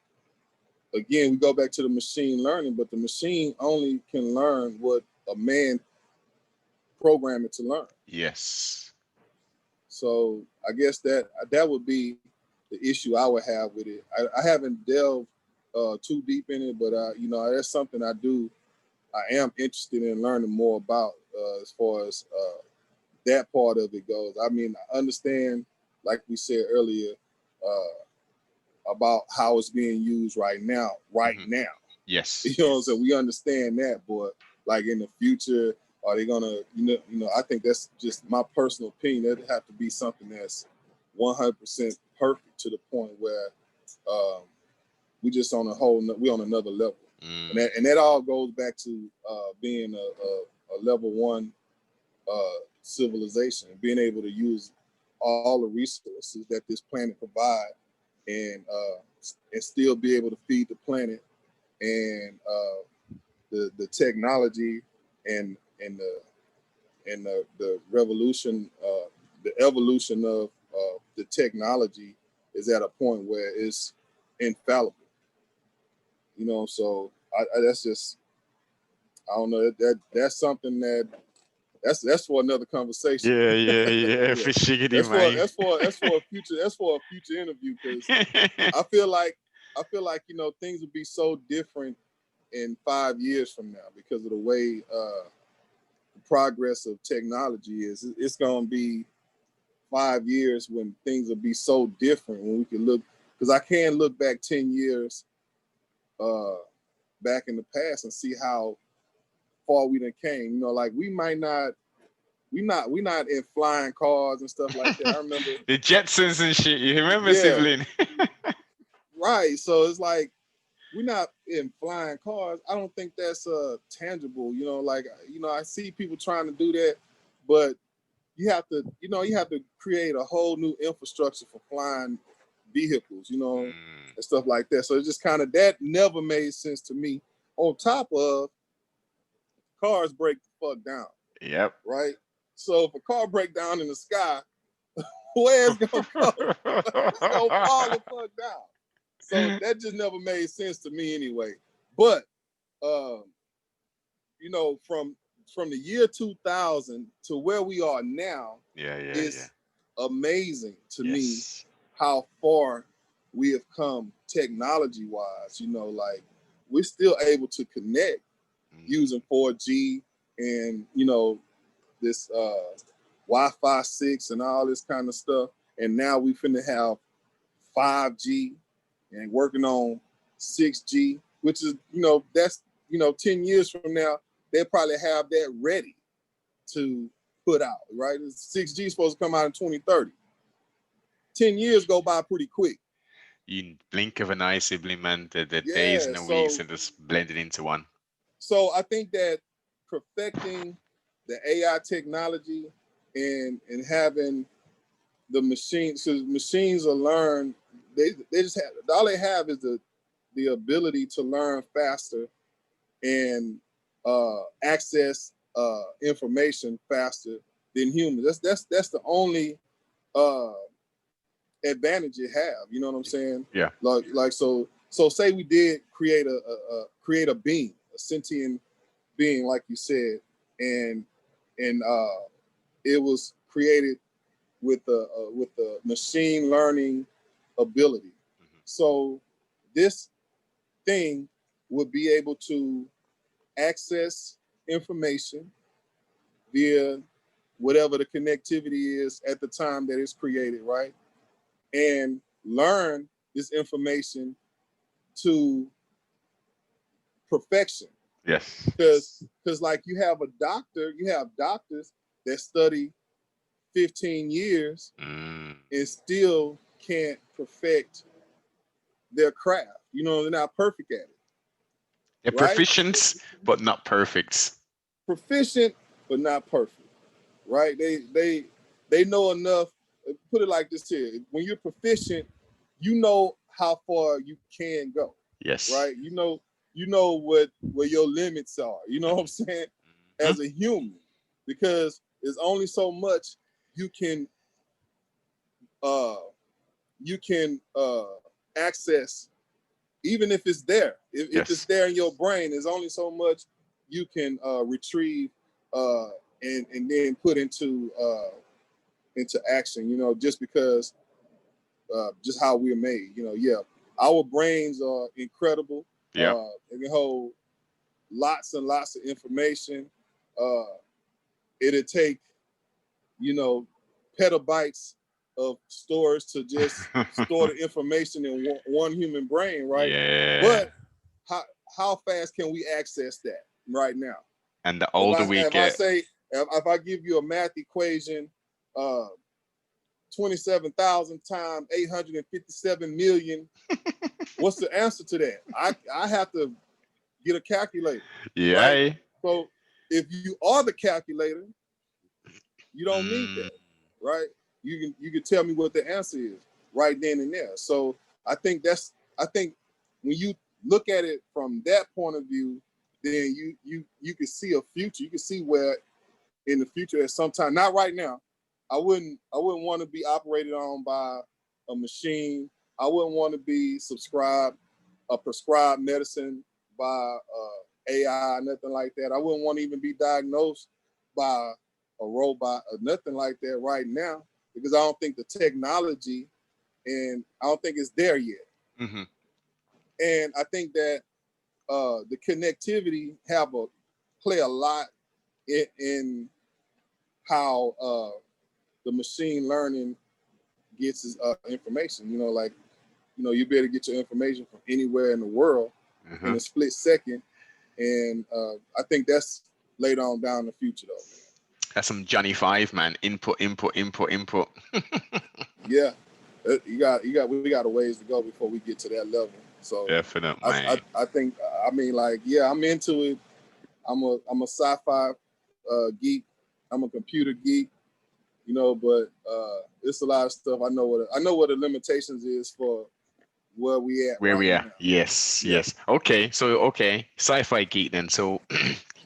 again, we go back to the machine learning, but the machine only can learn what a man programmed it to learn. Yes. So I guess that would be the issue I would have with it. I haven't delved too deep in it, but that's something I am interested in learning more about as far as that part of it goes. I mean, I understand, like we said earlier, about how it's being used right now. Yes. So we understand that, but like in the future, are they gonna, I think that's just my personal opinion. It'd have to be something that's 100% perfect to the point where we just we on another level. And that all goes back to being a level 1 civilization, being able to use all the resources that this planet provides and still be able to feed the planet, and the technology and the revolution, the evolution of the technology is at a point where it's infallible. So that's just, I don't know, that's something that's for another conversation. Yeah, Yeah, for shiggity, that's for man. a future interview, because I feel like things will be so different in 5 years from now because of the way the progress of technology is. It's going to be 5 years when things will be so different, when we can look, because I can look back 10 years back in the past and see how far we done came. Like we not in flying cars and stuff like that. I remember The Jetsons and shit. You remember, yeah, sibling? right. So it's like we're not in flying cars. I don't think that's tangible. Like I see people trying to do that, but you have to create a whole new infrastructure for flying vehicles, and stuff like that. So it's just kind of, that never made sense to me. On top of, cars break the fuck down, Yep. right? So if a car break down in the sky, where it's gonna go? It's gonna fall the fuck down. So that just never made sense to me anyway. But from the year 2000 to where we are now, Yeah. it's amazing to me Yes. how far we have come technology wise. Like we're still able to connect using 4G and this Wi-Fi 6 and all this kind of stuff. And now we finna have 5G and working on 6G, which is, that's 10 years from now, they'll probably have that ready to put out, right? 6G is supposed to come out in 2030. 10 years go by pretty quick. You blink of an eye, sibling, man. The days Yeah, and the weeks are just blended into one. so I think that perfecting the AI technology and having the machines, so machines will learn. They just have, all they have is the ability to learn faster and access information faster than humans. That's the only uh, advantage it have. You know what I'm saying? Yeah. Like so say we did create a being, a sentient being, like you said, and it was created with a machine learning ability. So this thing would be able to access information via whatever the connectivity is at the time that it's created, right? And learn this information to perfection. Yes. Because like you have doctors that study 15 years and still can't perfect their craft. They're not perfect at it. They're Right? proficient, but not perfect. Proficient, but not perfect. Right? They know enough. Put it like this here: when you're proficient, you know how far you can go. Yes. Right? You know where your limits are. You know what I'm saying? As a human, because there's only so much you can uh access, even if it's there. If it's there in your brain, there's only so much you can retrieve and then put into action. Just because just how we're made. Yeah, our brains are incredible. Yeah. They can hold lots and lots of information. It'll take petabytes of storage to just store the information in one human brain, right? Yeah. But how fast can we access that right now? And the older we If get, if I give you a math equation, 27,000 times 857 million, what's the answer to that? I have to get a calculator. yeah. Right? So if you are the calculator, you don't need that, right? You can tell me what the answer is right then and there. So I think when you look at it from that point of view, then you can see a future. You can see where in the future at some time, not right now. I wouldn't want to be operated on by a machine. I wouldn't want to be prescribed medicine by AI, nothing like that. I wouldn't want to even be diagnosed by a robot or nothing like that right now, because I don't think the technology and I don't think it's there yet. Mm-hmm. And I think that the connectivity play a lot in how the machine learning gets its information. You know, like, you know, you be able to get your information from anywhere in the world in a split second. And I think that's later on down the future, though. That's some Johnny Five, man. Input. Yeah, we got a ways to go before we get to that level. So definitely. I think, I mean, like, yeah, I'm into it. I'm a sci-fi geek. I'm a computer geek, you know, but it's a lot of stuff. I know what the limitations is for where we at. Where right we are. now. Yes, Yeah. yes. Okay, so sci-fi geek then. So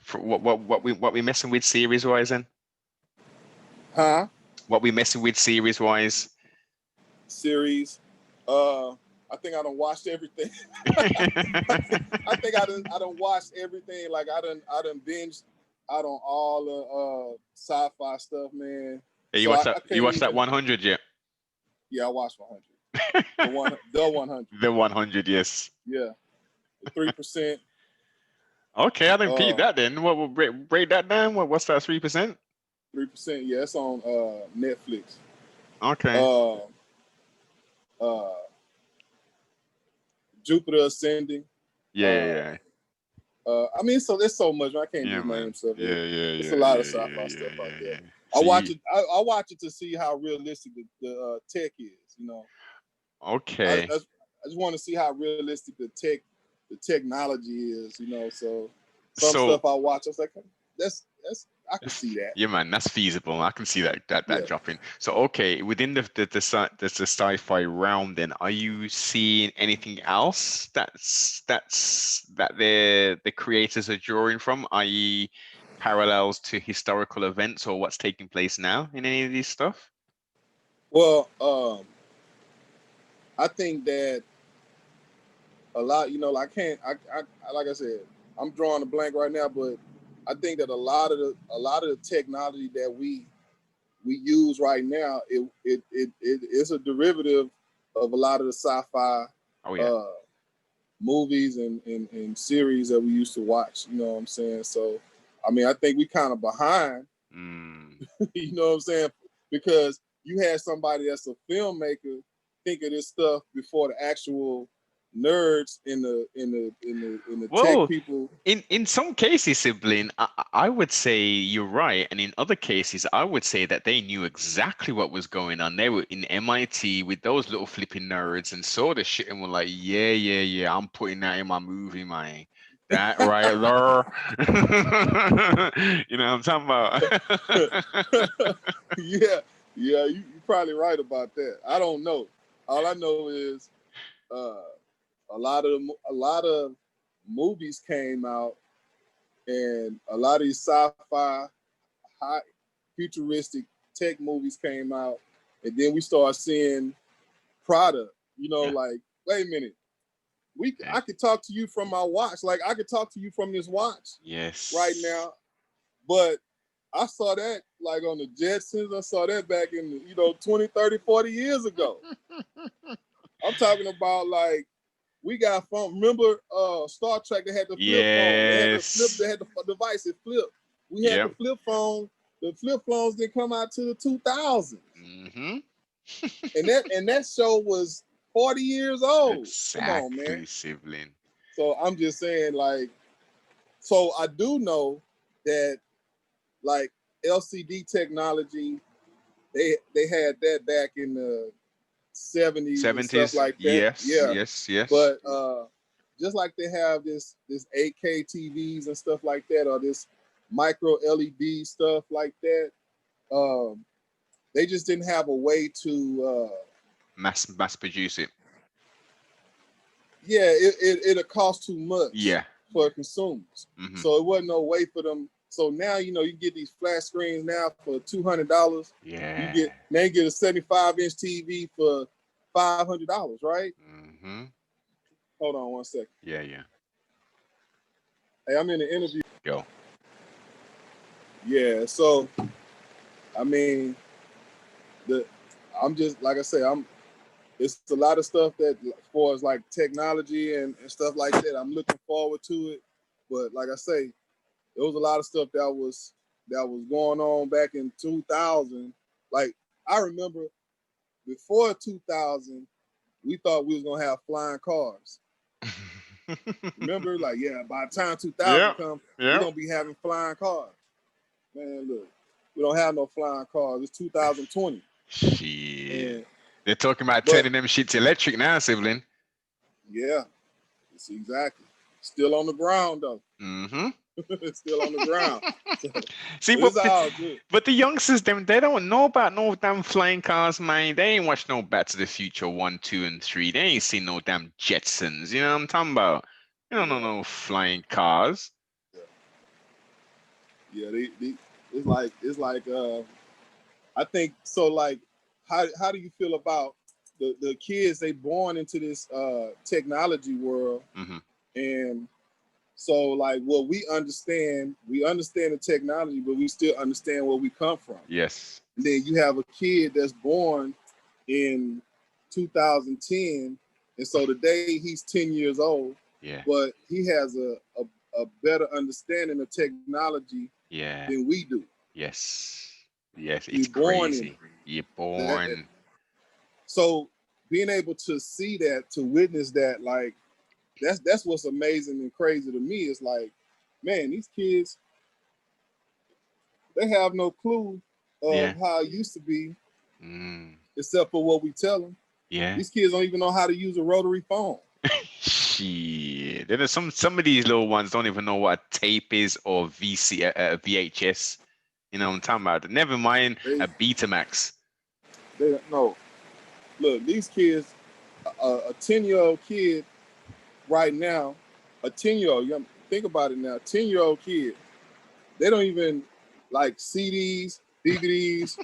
for what we messing with series wise then? Huh? What we messing with series wise? Series. I think I done watched everything. I think I done watched everything. Like I done binged out on all the sci-fi stuff, man. Hey, you So watched I that? can't You watched that even. 100 yet? Yeah, I watched 100. The 100. The 100, yes. Yeah, 3%. Okay, I didn't beat that then. What will break that down? What's that 3%? 3%. Yeah, it's on Netflix. Okay. Jupiter Ascending. Yeah. I mean, so there's so much. I can't Yeah, do man. names of it. Yeah. It's a lot of sci-fi stuff out there. I So watch it. I watch it to see how realistic the tech is. You know. Okay. I just want to see how realistic the technology is. You know. So some stuff I watch, I was like, that's I can see that. Yeah, man, that's feasible. I can see that Yeah. dropping. So, okay, within the sci-fi realm, then, are you seeing anything else that the creators are drawing from, i.e., parallels to historical events or what's taking place now in any of these stuff? Well, I think that a lot, you know, like like I said, I'm drawing a blank right now, but I think that a lot of the technology that we use right now, it is a derivative of a lot of the sci-fi movies and series that we used to watch. You know what I'm saying? So, I mean, I think we kind of behind. You know what I'm saying? Because you had somebody that's a filmmaker think of this stuff before the actual nerds in the tech people. In some cases, sibling, I would say you're right, and in other cases, I would say that they knew exactly what was going on. They were in MIT with those little flipping nerds and saw the shit and were like, yeah, I'm putting that in my movie, man. That right there. You know what I'm talking about? Yeah, you're probably right about that. I don't know. All I know is a lot of movies came out, and a lot of these sci-fi, high futuristic tech movies came out, and then we start seeing product. You know, like, wait a minute, I could talk to you from my watch. Like, I could talk to you from this watch. Yes. Right now, but I saw that like on the Jetsons. I saw that back in 20, 30, 40 years ago. I'm talking about, like, we got phone. Remember Star Trek? They had the flip phone. They had the device. It flipped. We had the flip phone. The flip phones didn't come out till the 2000s. And that show was 40 years old. Exactly, come on, man. Sibling. So I'm just saying, like, so I do know that, like, LCD technology, they had that back in the 70s and stuff like that. Yes. But just like they have this 8K TVs and stuff like that, or this micro LED stuff like that, they just didn't have a way to mass produce it. yeah, it'll cost too much Yeah. for consumers. Mm-hmm. So it wasn't no way for them. So now you get these flat screens now for $200. Yeah. You get a 75-inch TV for $500, right? Mm-hmm. Hold on one second. Yeah. Hey, I'm in the interview. Go. Yeah, so I mean, I'm just like I say, it's a lot of stuff that as far as like technology and stuff like that. I'm looking forward to it. But like I say, there was a lot of stuff that was going on back in 2000. Like I remember before 2000, we thought we was gonna have flying cars. Remember, like by the time 2000 come, we're gonna be having flying cars. Man, look, we don't have no flying cars. It's 2020. Shit. They're talking about turning them shits electric now, sibling. Yeah, it's exactly. Still on the ground though. Mm-hmm. Still on the ground. See, but the youngsters, they don't know about no damn flying cars, man. They ain't watched no Back to the Future 1, 2, and 3. They ain't seen no damn Jetsons. You know what I'm talking about? They don't know no flying cars. Yeah, it's like I think so. Like, how do you feel about the kids? They born into this technology world, mm-hmm. and so like what we understand the technology, but we still understand where we come from. Yes. And then you have a kid that's born in 2010, and so today he's 10 years old. Yeah. But he has a better understanding of technology than we do. Yes. It's crazy. You're born. So being able to see that, to witness that, like that's what's amazing and crazy to me. Is like, man, these kids, they have no clue of how it used to be, except for what we tell them. Yeah. These kids don't even know how to use a rotary phone. Shit. Then some of these little ones don't even know what a tape is or VHS. You know what I'm talking about? Never mind a Betamax. They don't know. Look, these kids, a 10-year-old kid right now, a 10-year-old, think about it now, 10-year-old kid, they don't even like CDs, DVDs.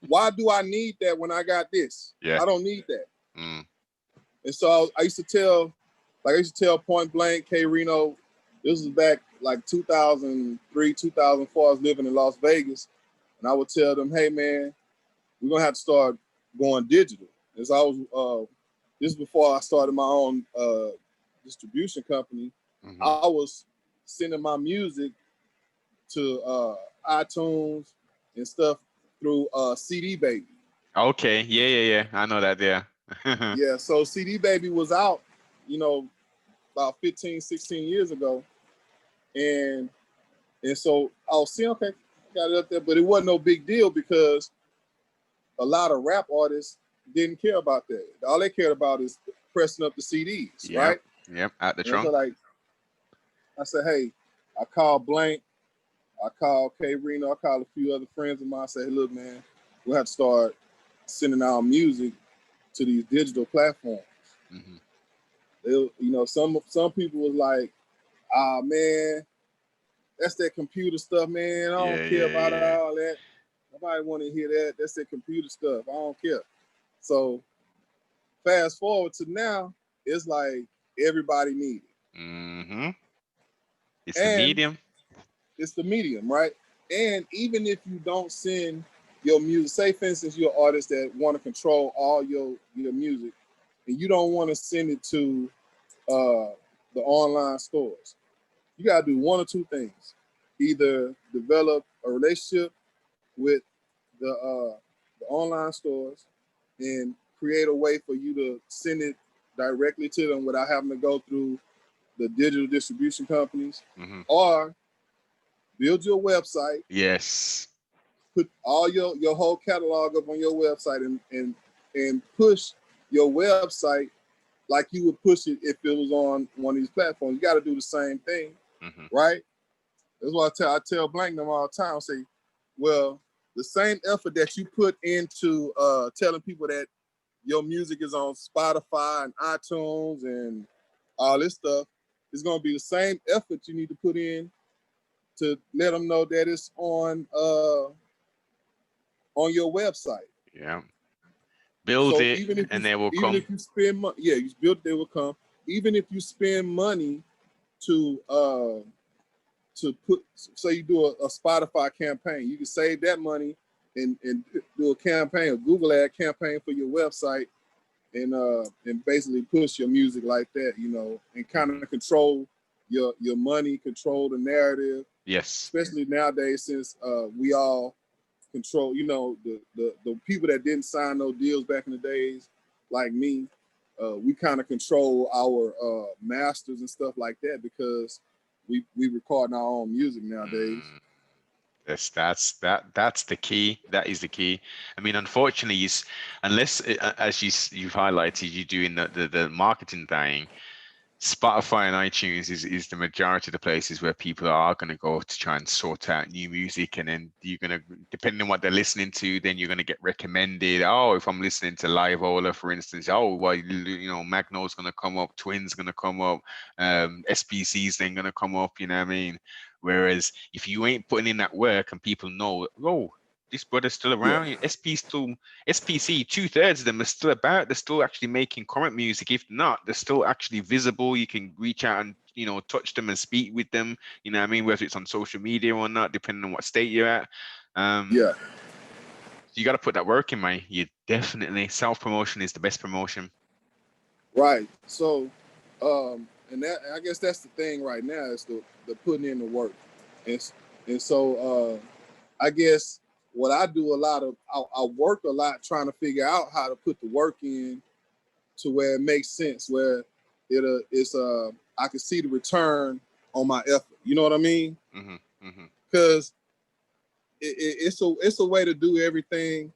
Why do I need that when I got this? Yeah. I don't need that. And so I used to tell point blank, K Reno, this was back like 2003, 2004, I was living in Las Vegas. And I would tell them, hey man, we're gonna have to start going digital. As I was, this is before I started my own distribution company. Mm-hmm. I was sending my music to iTunes and stuff through CD Baby. Okay, yeah. I know that, yeah. Yeah, so CD Baby was out, about 15, 16 years ago. And so I was seeing, okay, got it up there, but it wasn't no big deal because a lot of rap artists didn't care about that. All they cared about is pressing up the CDs, right? Yep, out the and trunk. So like, I said, hey, I called Blank, I called K Reno, I called a few other friends of mine. I said, hey, look, man, we'll have to start sending our music to these digital platforms. Mm-hmm. Some people was like, ah, man, that's that computer stuff, man. I don't care about all that. Nobody want to hear that. That's that computer stuff. I don't care. So fast forward to now, it's like everybody needs it. Mm-hmm. It's the medium. It's the medium, right? And even if you don't send your music, say for instance, you're an artist that want to control all your music, and you don't want to send it to the online stores, you got to do one or two things. Either develop a relationship with the online stores and create a way for you to send it directly to them without having to go through the digital distribution companies, or build your website. Yes. Put all your whole catalog up on your website and push your website like you would push it if it was on one of these platforms. You got to do the same thing, right? That's why I tell Blank them all the time. I say, well, the same effort that you put into telling people that your music is on Spotify and iTunes and all this stuff, it's gonna be the same effort you need to put in to let them know that it's on your website. Yeah. Build So it and they will even come. if you spend money, yeah, you build, they will come. Even if you spend money to put, say you do a Spotify campaign, you can save that money and do a campaign, a Google ad campaign for your website, and basically push your music like that, you know, and kind of control your money, control the narrative, Yes. especially nowadays since we all control, you know, the people that didn't sign no deals back in the days, like me, we kind of control our masters and stuff like that because we record our own music nowadays. That's the key. That is the key. I mean, unfortunately, unless as you've highlighted, you're doing the marketing thing. Spotify and iTunes is the majority of the places where people are going to go to try and sort out new music, and then you're going to, depending on what they're listening to, then you're going to get recommended. Oh, if I'm listening to Live Ola, for instance, oh, well, you know, Magno's going to come up, Twin's going to come up, SPC's then going to come up. You know what I mean? Whereas if you ain't putting in that work and people know, oh, this brother's still Yeah, around, SPC, 2/3 of them are still about. They're still actually making current music. If not, they're still actually visible. You can reach out and, you know, touch them and speak with them. You know what I mean? Whether it's on social media or not, depending on what state you're at. yeah, You got to put that work in, man. You definitely, self-promotion is the best promotion. right. So, and that, I guess that's the thing right now is the putting in the work, and so I guess what I do a lot of, I work a lot trying to figure out how to put the work in to where it makes sense, where it's I can see the return on my effort. You know what I mean? Because it's a way to do everything,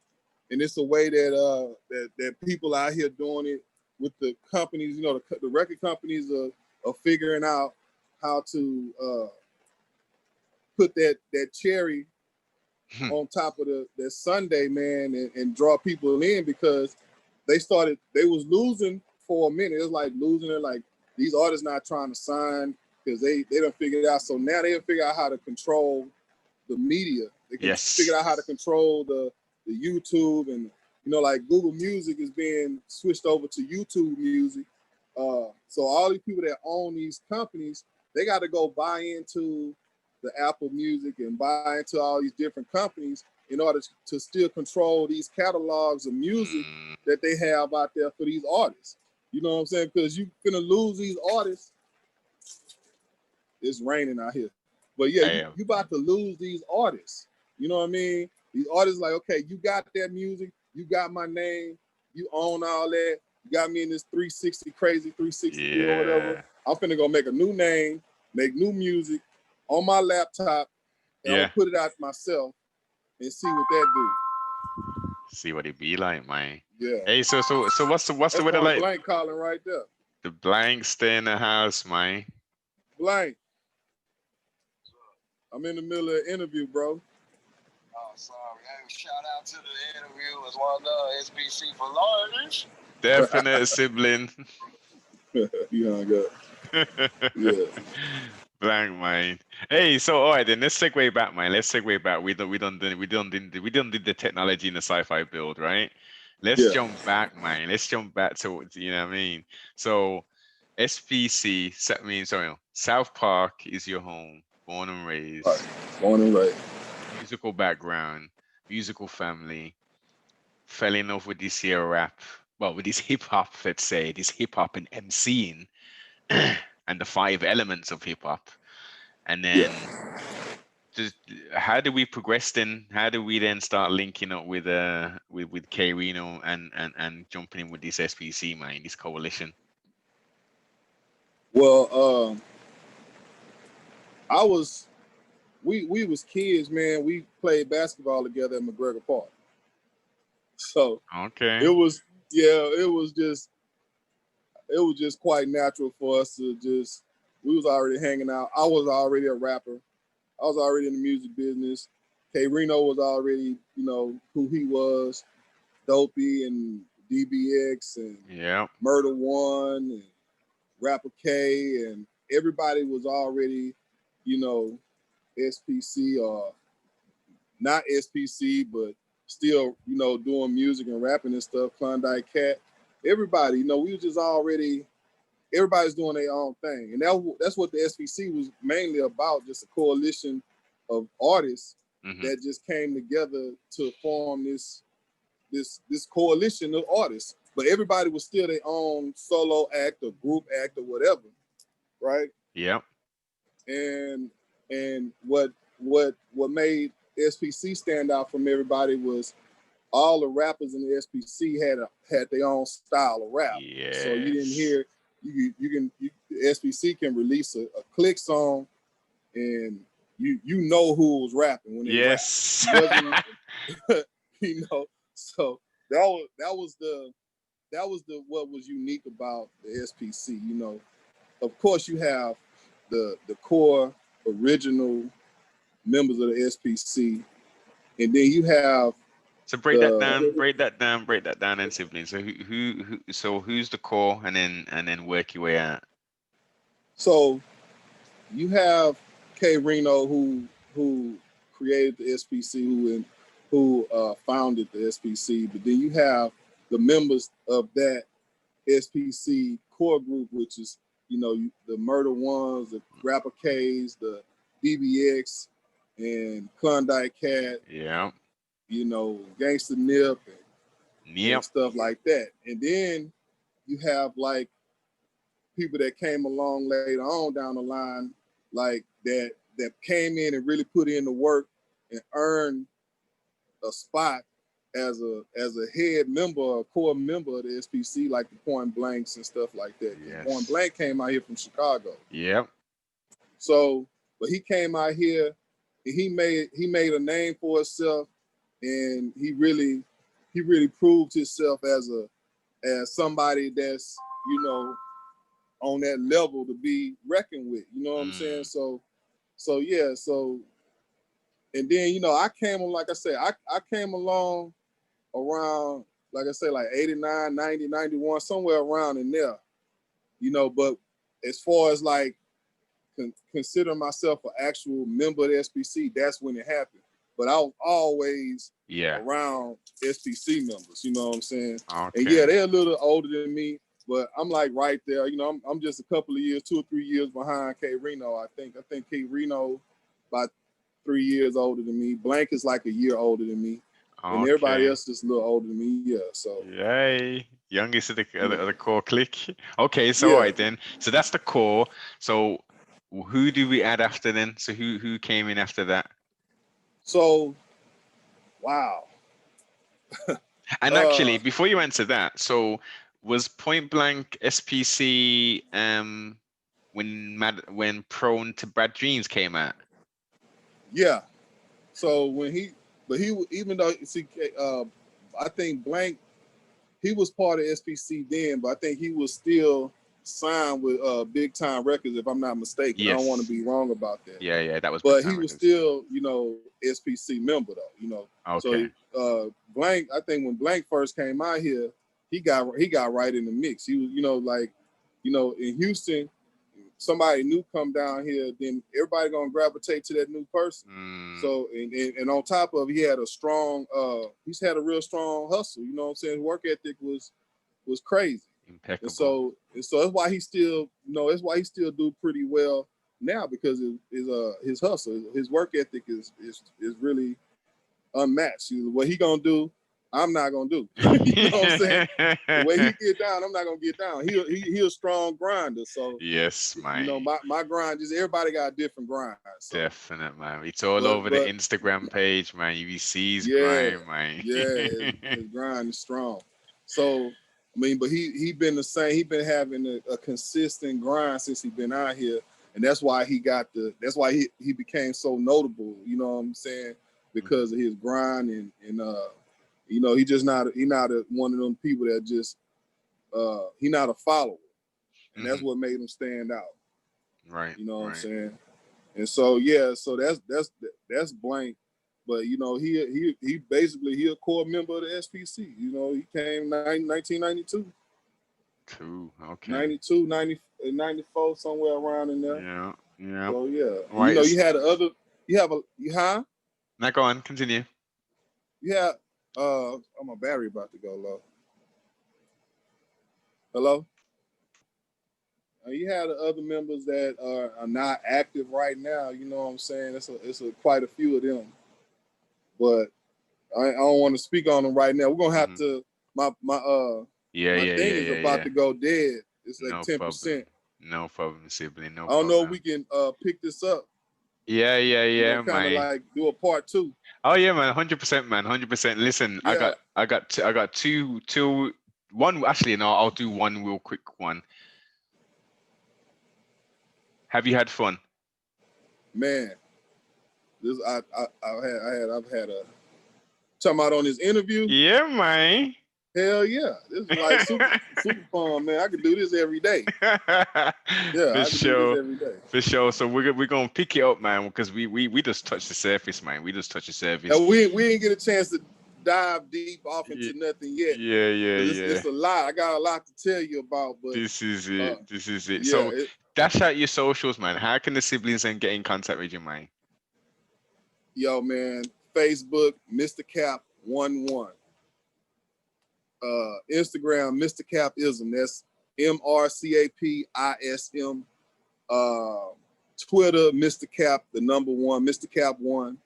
and it's a way that that people out here doing it with the companies. You know, the record companies are figuring out how to put that cherry on top of that Sunday, man, and draw people in because they was losing for a minute. It was like losing it, like these artists not trying to sign because they don't figure it out. So now they figure out how to control the media. They can figure out how to control the YouTube, and you know, like Google Music is being switched over to YouTube Music. So all these people that own these companies, they got to go buy into the Apple Music and buy into all these different companies in order to still control these catalogs of music that they have out there for these artists. You know what I'm saying? Because you finna lose these artists. It's raining out here. But yeah, you about to lose these artists. You know what I mean? These artists like, okay, you got that music, you got my name, you own all that, you got me in this 360 crazy 360 deal or whatever. I'm finna go make a new name, make new music on my laptop, and I'm gonna put it out myself and see what that do. See what it be like, man. Yeah. Hey, so what's the weather That's like? Blank calling right there. The blank stay in the house, man. Blank. I'm in the middle of an interview, bro. Oh, sorry. Hey, shout out to the interview as one of SBC for lawyers. Definite sibling. You hung up. Yeah. Blank, man. Hey, so all right then. Let's segue back, man. Let's segue back. We done did the technology in the sci-fi build, right? Let's jump back, man. Let's jump back to, you know what I mean. So SPC, I mean, sorry, no, South Park is your home, born and raised. Right. Born and raised. Musical background, musical family. Fell in love with this here rap, well, with this hip hop, let's say, this hip hop and MCing, and the 5 elements of hip hop. And then how do we progress then? How do we then start linking up with K Reno and jumping in with this SPC, man, this coalition? Well, we was kids, man. We played basketball together at McGregor Park. So okay, it was just quite natural for us to just, we was already hanging out. I was already a rapper. I was already in the music business. K Reno was already, you know, who he was, dopey and DBX and Yeah. Murder One and Rapper K, and everybody was already, you know, SPC or not SPC, but still, you know, doing music and rapping and stuff. Klondike Cat, everybody, you know, we was just already. Everybody's doing their own thing, and that's what the SPC was mainly about, just a coalition of artists Hmm. that just came together to form this coalition of artists. But everybody was still their own solo act or group act or whatever, right? Yeah. And what made SPC stand out from everybody was all the rappers in the SPC had their own style of rap. So you didn't Yes. hear the SPC can release a click song and you know who was rapping when they rap. Yes. It wasn't you know. So that was the what was unique about the SPC. You know, of course you have the core original members of the SPC, and then you have So break that the down, break that down then, siblings. So so who's the core, and then work your way out. so you have K Reno who created the SPC, who founded the SPC, but then you have the members of that SPC core group, which is, you know, the Murder Ones, the Rapper K's, the DBX, and Klondike Cat, Yeah. you know, Gangsta Nip, and Yep. stuff like that. And then you have like people that came along later on down the line, like that came in and really put in the work and earned a spot as a head member, a core member of the SPC, like the Point Blanks and stuff like that. Point Yes. Blank came out here from Chicago, Yep. so but he came out here and he made a name for himself, and he really proved himself as somebody that's, you know, on that level to be reckoned with. You know what I'm saying? Mm. So yeah, so and then, you know, I came on, like I said, I came along around, like I said, like 89, 90, 91, somewhere around in there, you know, but as far as like consider myself an actual member of the SPC, that's when it happened. But I was always Yeah. around SPC members, you know what I'm saying? And yeah, Okay. they're a little older than me, but I'm like right there. You know, I'm just a couple of years, 2 or 3 years behind K Reno. I think K Reno about 3 years older than me. Blank is like a year older than me, and everybody Okay. else is a little older than me. Yeah, so Yay. Youngest of yeah, the core clique. Okay, so all yeah. right then. So that's the core. So who do we add after then? So who came in after that? So wow. And Uh, actually, before you answer that, so was Point Blank SPC when Prone to Bad Dreams came out? yeah. So when but he even though see, I think Blank, he was part of SPC then, but I think he was still signed with Big Time Records, if I'm not mistaken. I don't want to Yes. be wrong about that. Yeah, that was Big But Time he was Records. still, you know, SPC member though, you know. So Okay. Blank, I think when Blank first came out here, he got right in the mix. He was, you know, like, you know, in Houston, somebody new come down here, then everybody gonna gravitate to that new person. Mm, So and on top of it, he had a strong he's had a real strong hustle, you know what I'm saying? His work ethic was crazy. And impeccable. so that's why he still, you know, that's why he still do pretty well now, because his hustle, his work ethic is really unmatched. What he gonna do, I'm not gonna do. You know what I'm saying? The way he get down, I'm not gonna get down. He a strong grinder. So, Yes, you know, man. my grind, just everybody got a different grind. So Definite, man. It's all but over the but Instagram page, man. You see his yeah, grind, man. yeah, his grind is strong. So I mean, but he been the same. He been having a consistent grind since he been out here, and that's why that's why he became so notable. You know what I'm saying? Mhm. Because of his grind, and you know, he not one of them people that just he not a follower, and that's Mhm. what made him stand out. Right, You know what I'm right. saying? And so yeah, so that's Blank. But you know, he basically he a core member of the SPC. You know, he came 1992. Cool. Okay. 92, 90, 94, somewhere around in there. Yeah. Yeah. So yeah, Right. you know, you had the other. You have a huh? Now go on. Continue. Yeah. Oh, my battery about to go low. Hello. You have the other members that are not active right now. You know what I'm saying? It's quite a few of them, but I don't want to speak on them right now. We're gonna have to. My Yeah. my Yeah. thing Yeah. is Yeah. about Yeah. to go dead. It's like No 10%. problem. No problem, sibling. No I don't know if problem. we can pick this up. Yeah. Yeah. You Yeah. know, kind of Man. like do a part 2. Oh yeah, man. 100%, man. 100%. Listen, Yeah. I got two. One actually. No, I'll do one real quick one. Have you had fun? Man, this I've had a talking about on this interview. Yeah, man. Hell yeah, this is like super fun, man. I could do this every day. Yeah, For I could do sure. this every day. For sure. So we're gonna pick it up, man, because we just touched the surface, man. We just touched the surface. And we didn't get a chance to dive deep off into nothing yet. Yeah. It's a lot. I got a lot to tell you about, but This is it. This is it. Yeah, So dash out your socials, man. How can the siblings then get in contact with you, man? Yo, man, Facebook, Mr. Cap 11. Instagram, Mr. Capism. That's MRCAPISM. Twitter, Mr. Cap, the number 1, Mr. Cap 1.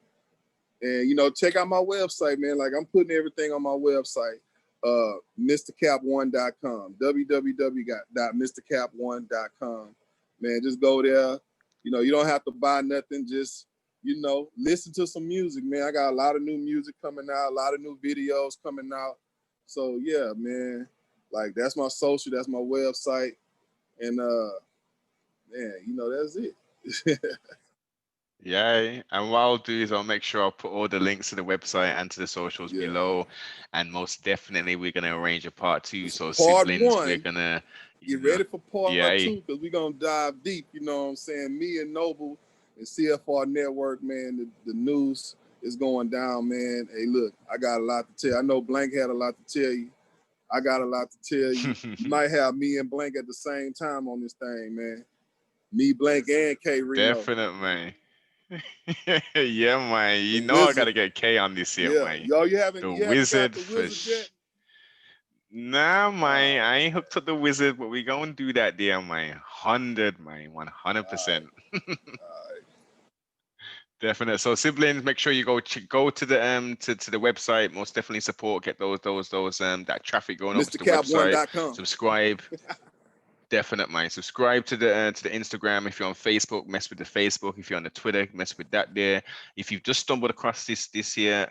And you know, check out my website, man. Like I'm putting everything on my website. MrCap1.com. www.mrcap1.com. Man, just go there. You know, you don't have to buy nothing. Just, you know, listen to some music, man. I got a lot of new music coming out, a lot of new videos coming out. So yeah, man. Like that's my social, that's my website. And man, you know, that's it. Yeah, and what I'll do is I'll make sure I'll put all the links to the website and to the socials below, and most definitely we're gonna arrange a part 2. So Part siblings, 1, we're gonna get ready for part 2 yeah. because we're gonna dive deep. You know what I'm saying? Me and Noble and CFR Network, man. The news is going down, man. Hey, look, I got a lot to tell. I know Blank had a lot to tell you. I got a lot to tell you. You might have me and Blank at the same time on this thing, man. Me, Blank, and K Reno. Definitely, man. Yeah, man. You The know I Wizard. gotta get K on this here, Yeah, man. yo, you haven't got the Wizard yet? Nah, man. I ain't hooked up the Wizard, but we gonna do that there, man. 100, man. 100%. Definitely. So siblings, make sure you go to the to the website. Most definitely support. Get those that traffic going over to the website. MrCap1.com. Subscribe. Definite, man. Subscribe to the Instagram. If you're on Facebook, mess with the Facebook. If you're on the Twitter, mess with that there. If you've just stumbled across this here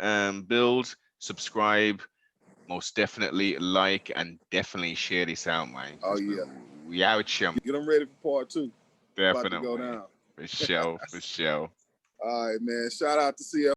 build, subscribe. Most definitely like and definitely share this out, man. Oh yeah. We out here. Get them ready for part 2. Definitely. About to go down. For sure. For sure. All right, man. Shout out to CF.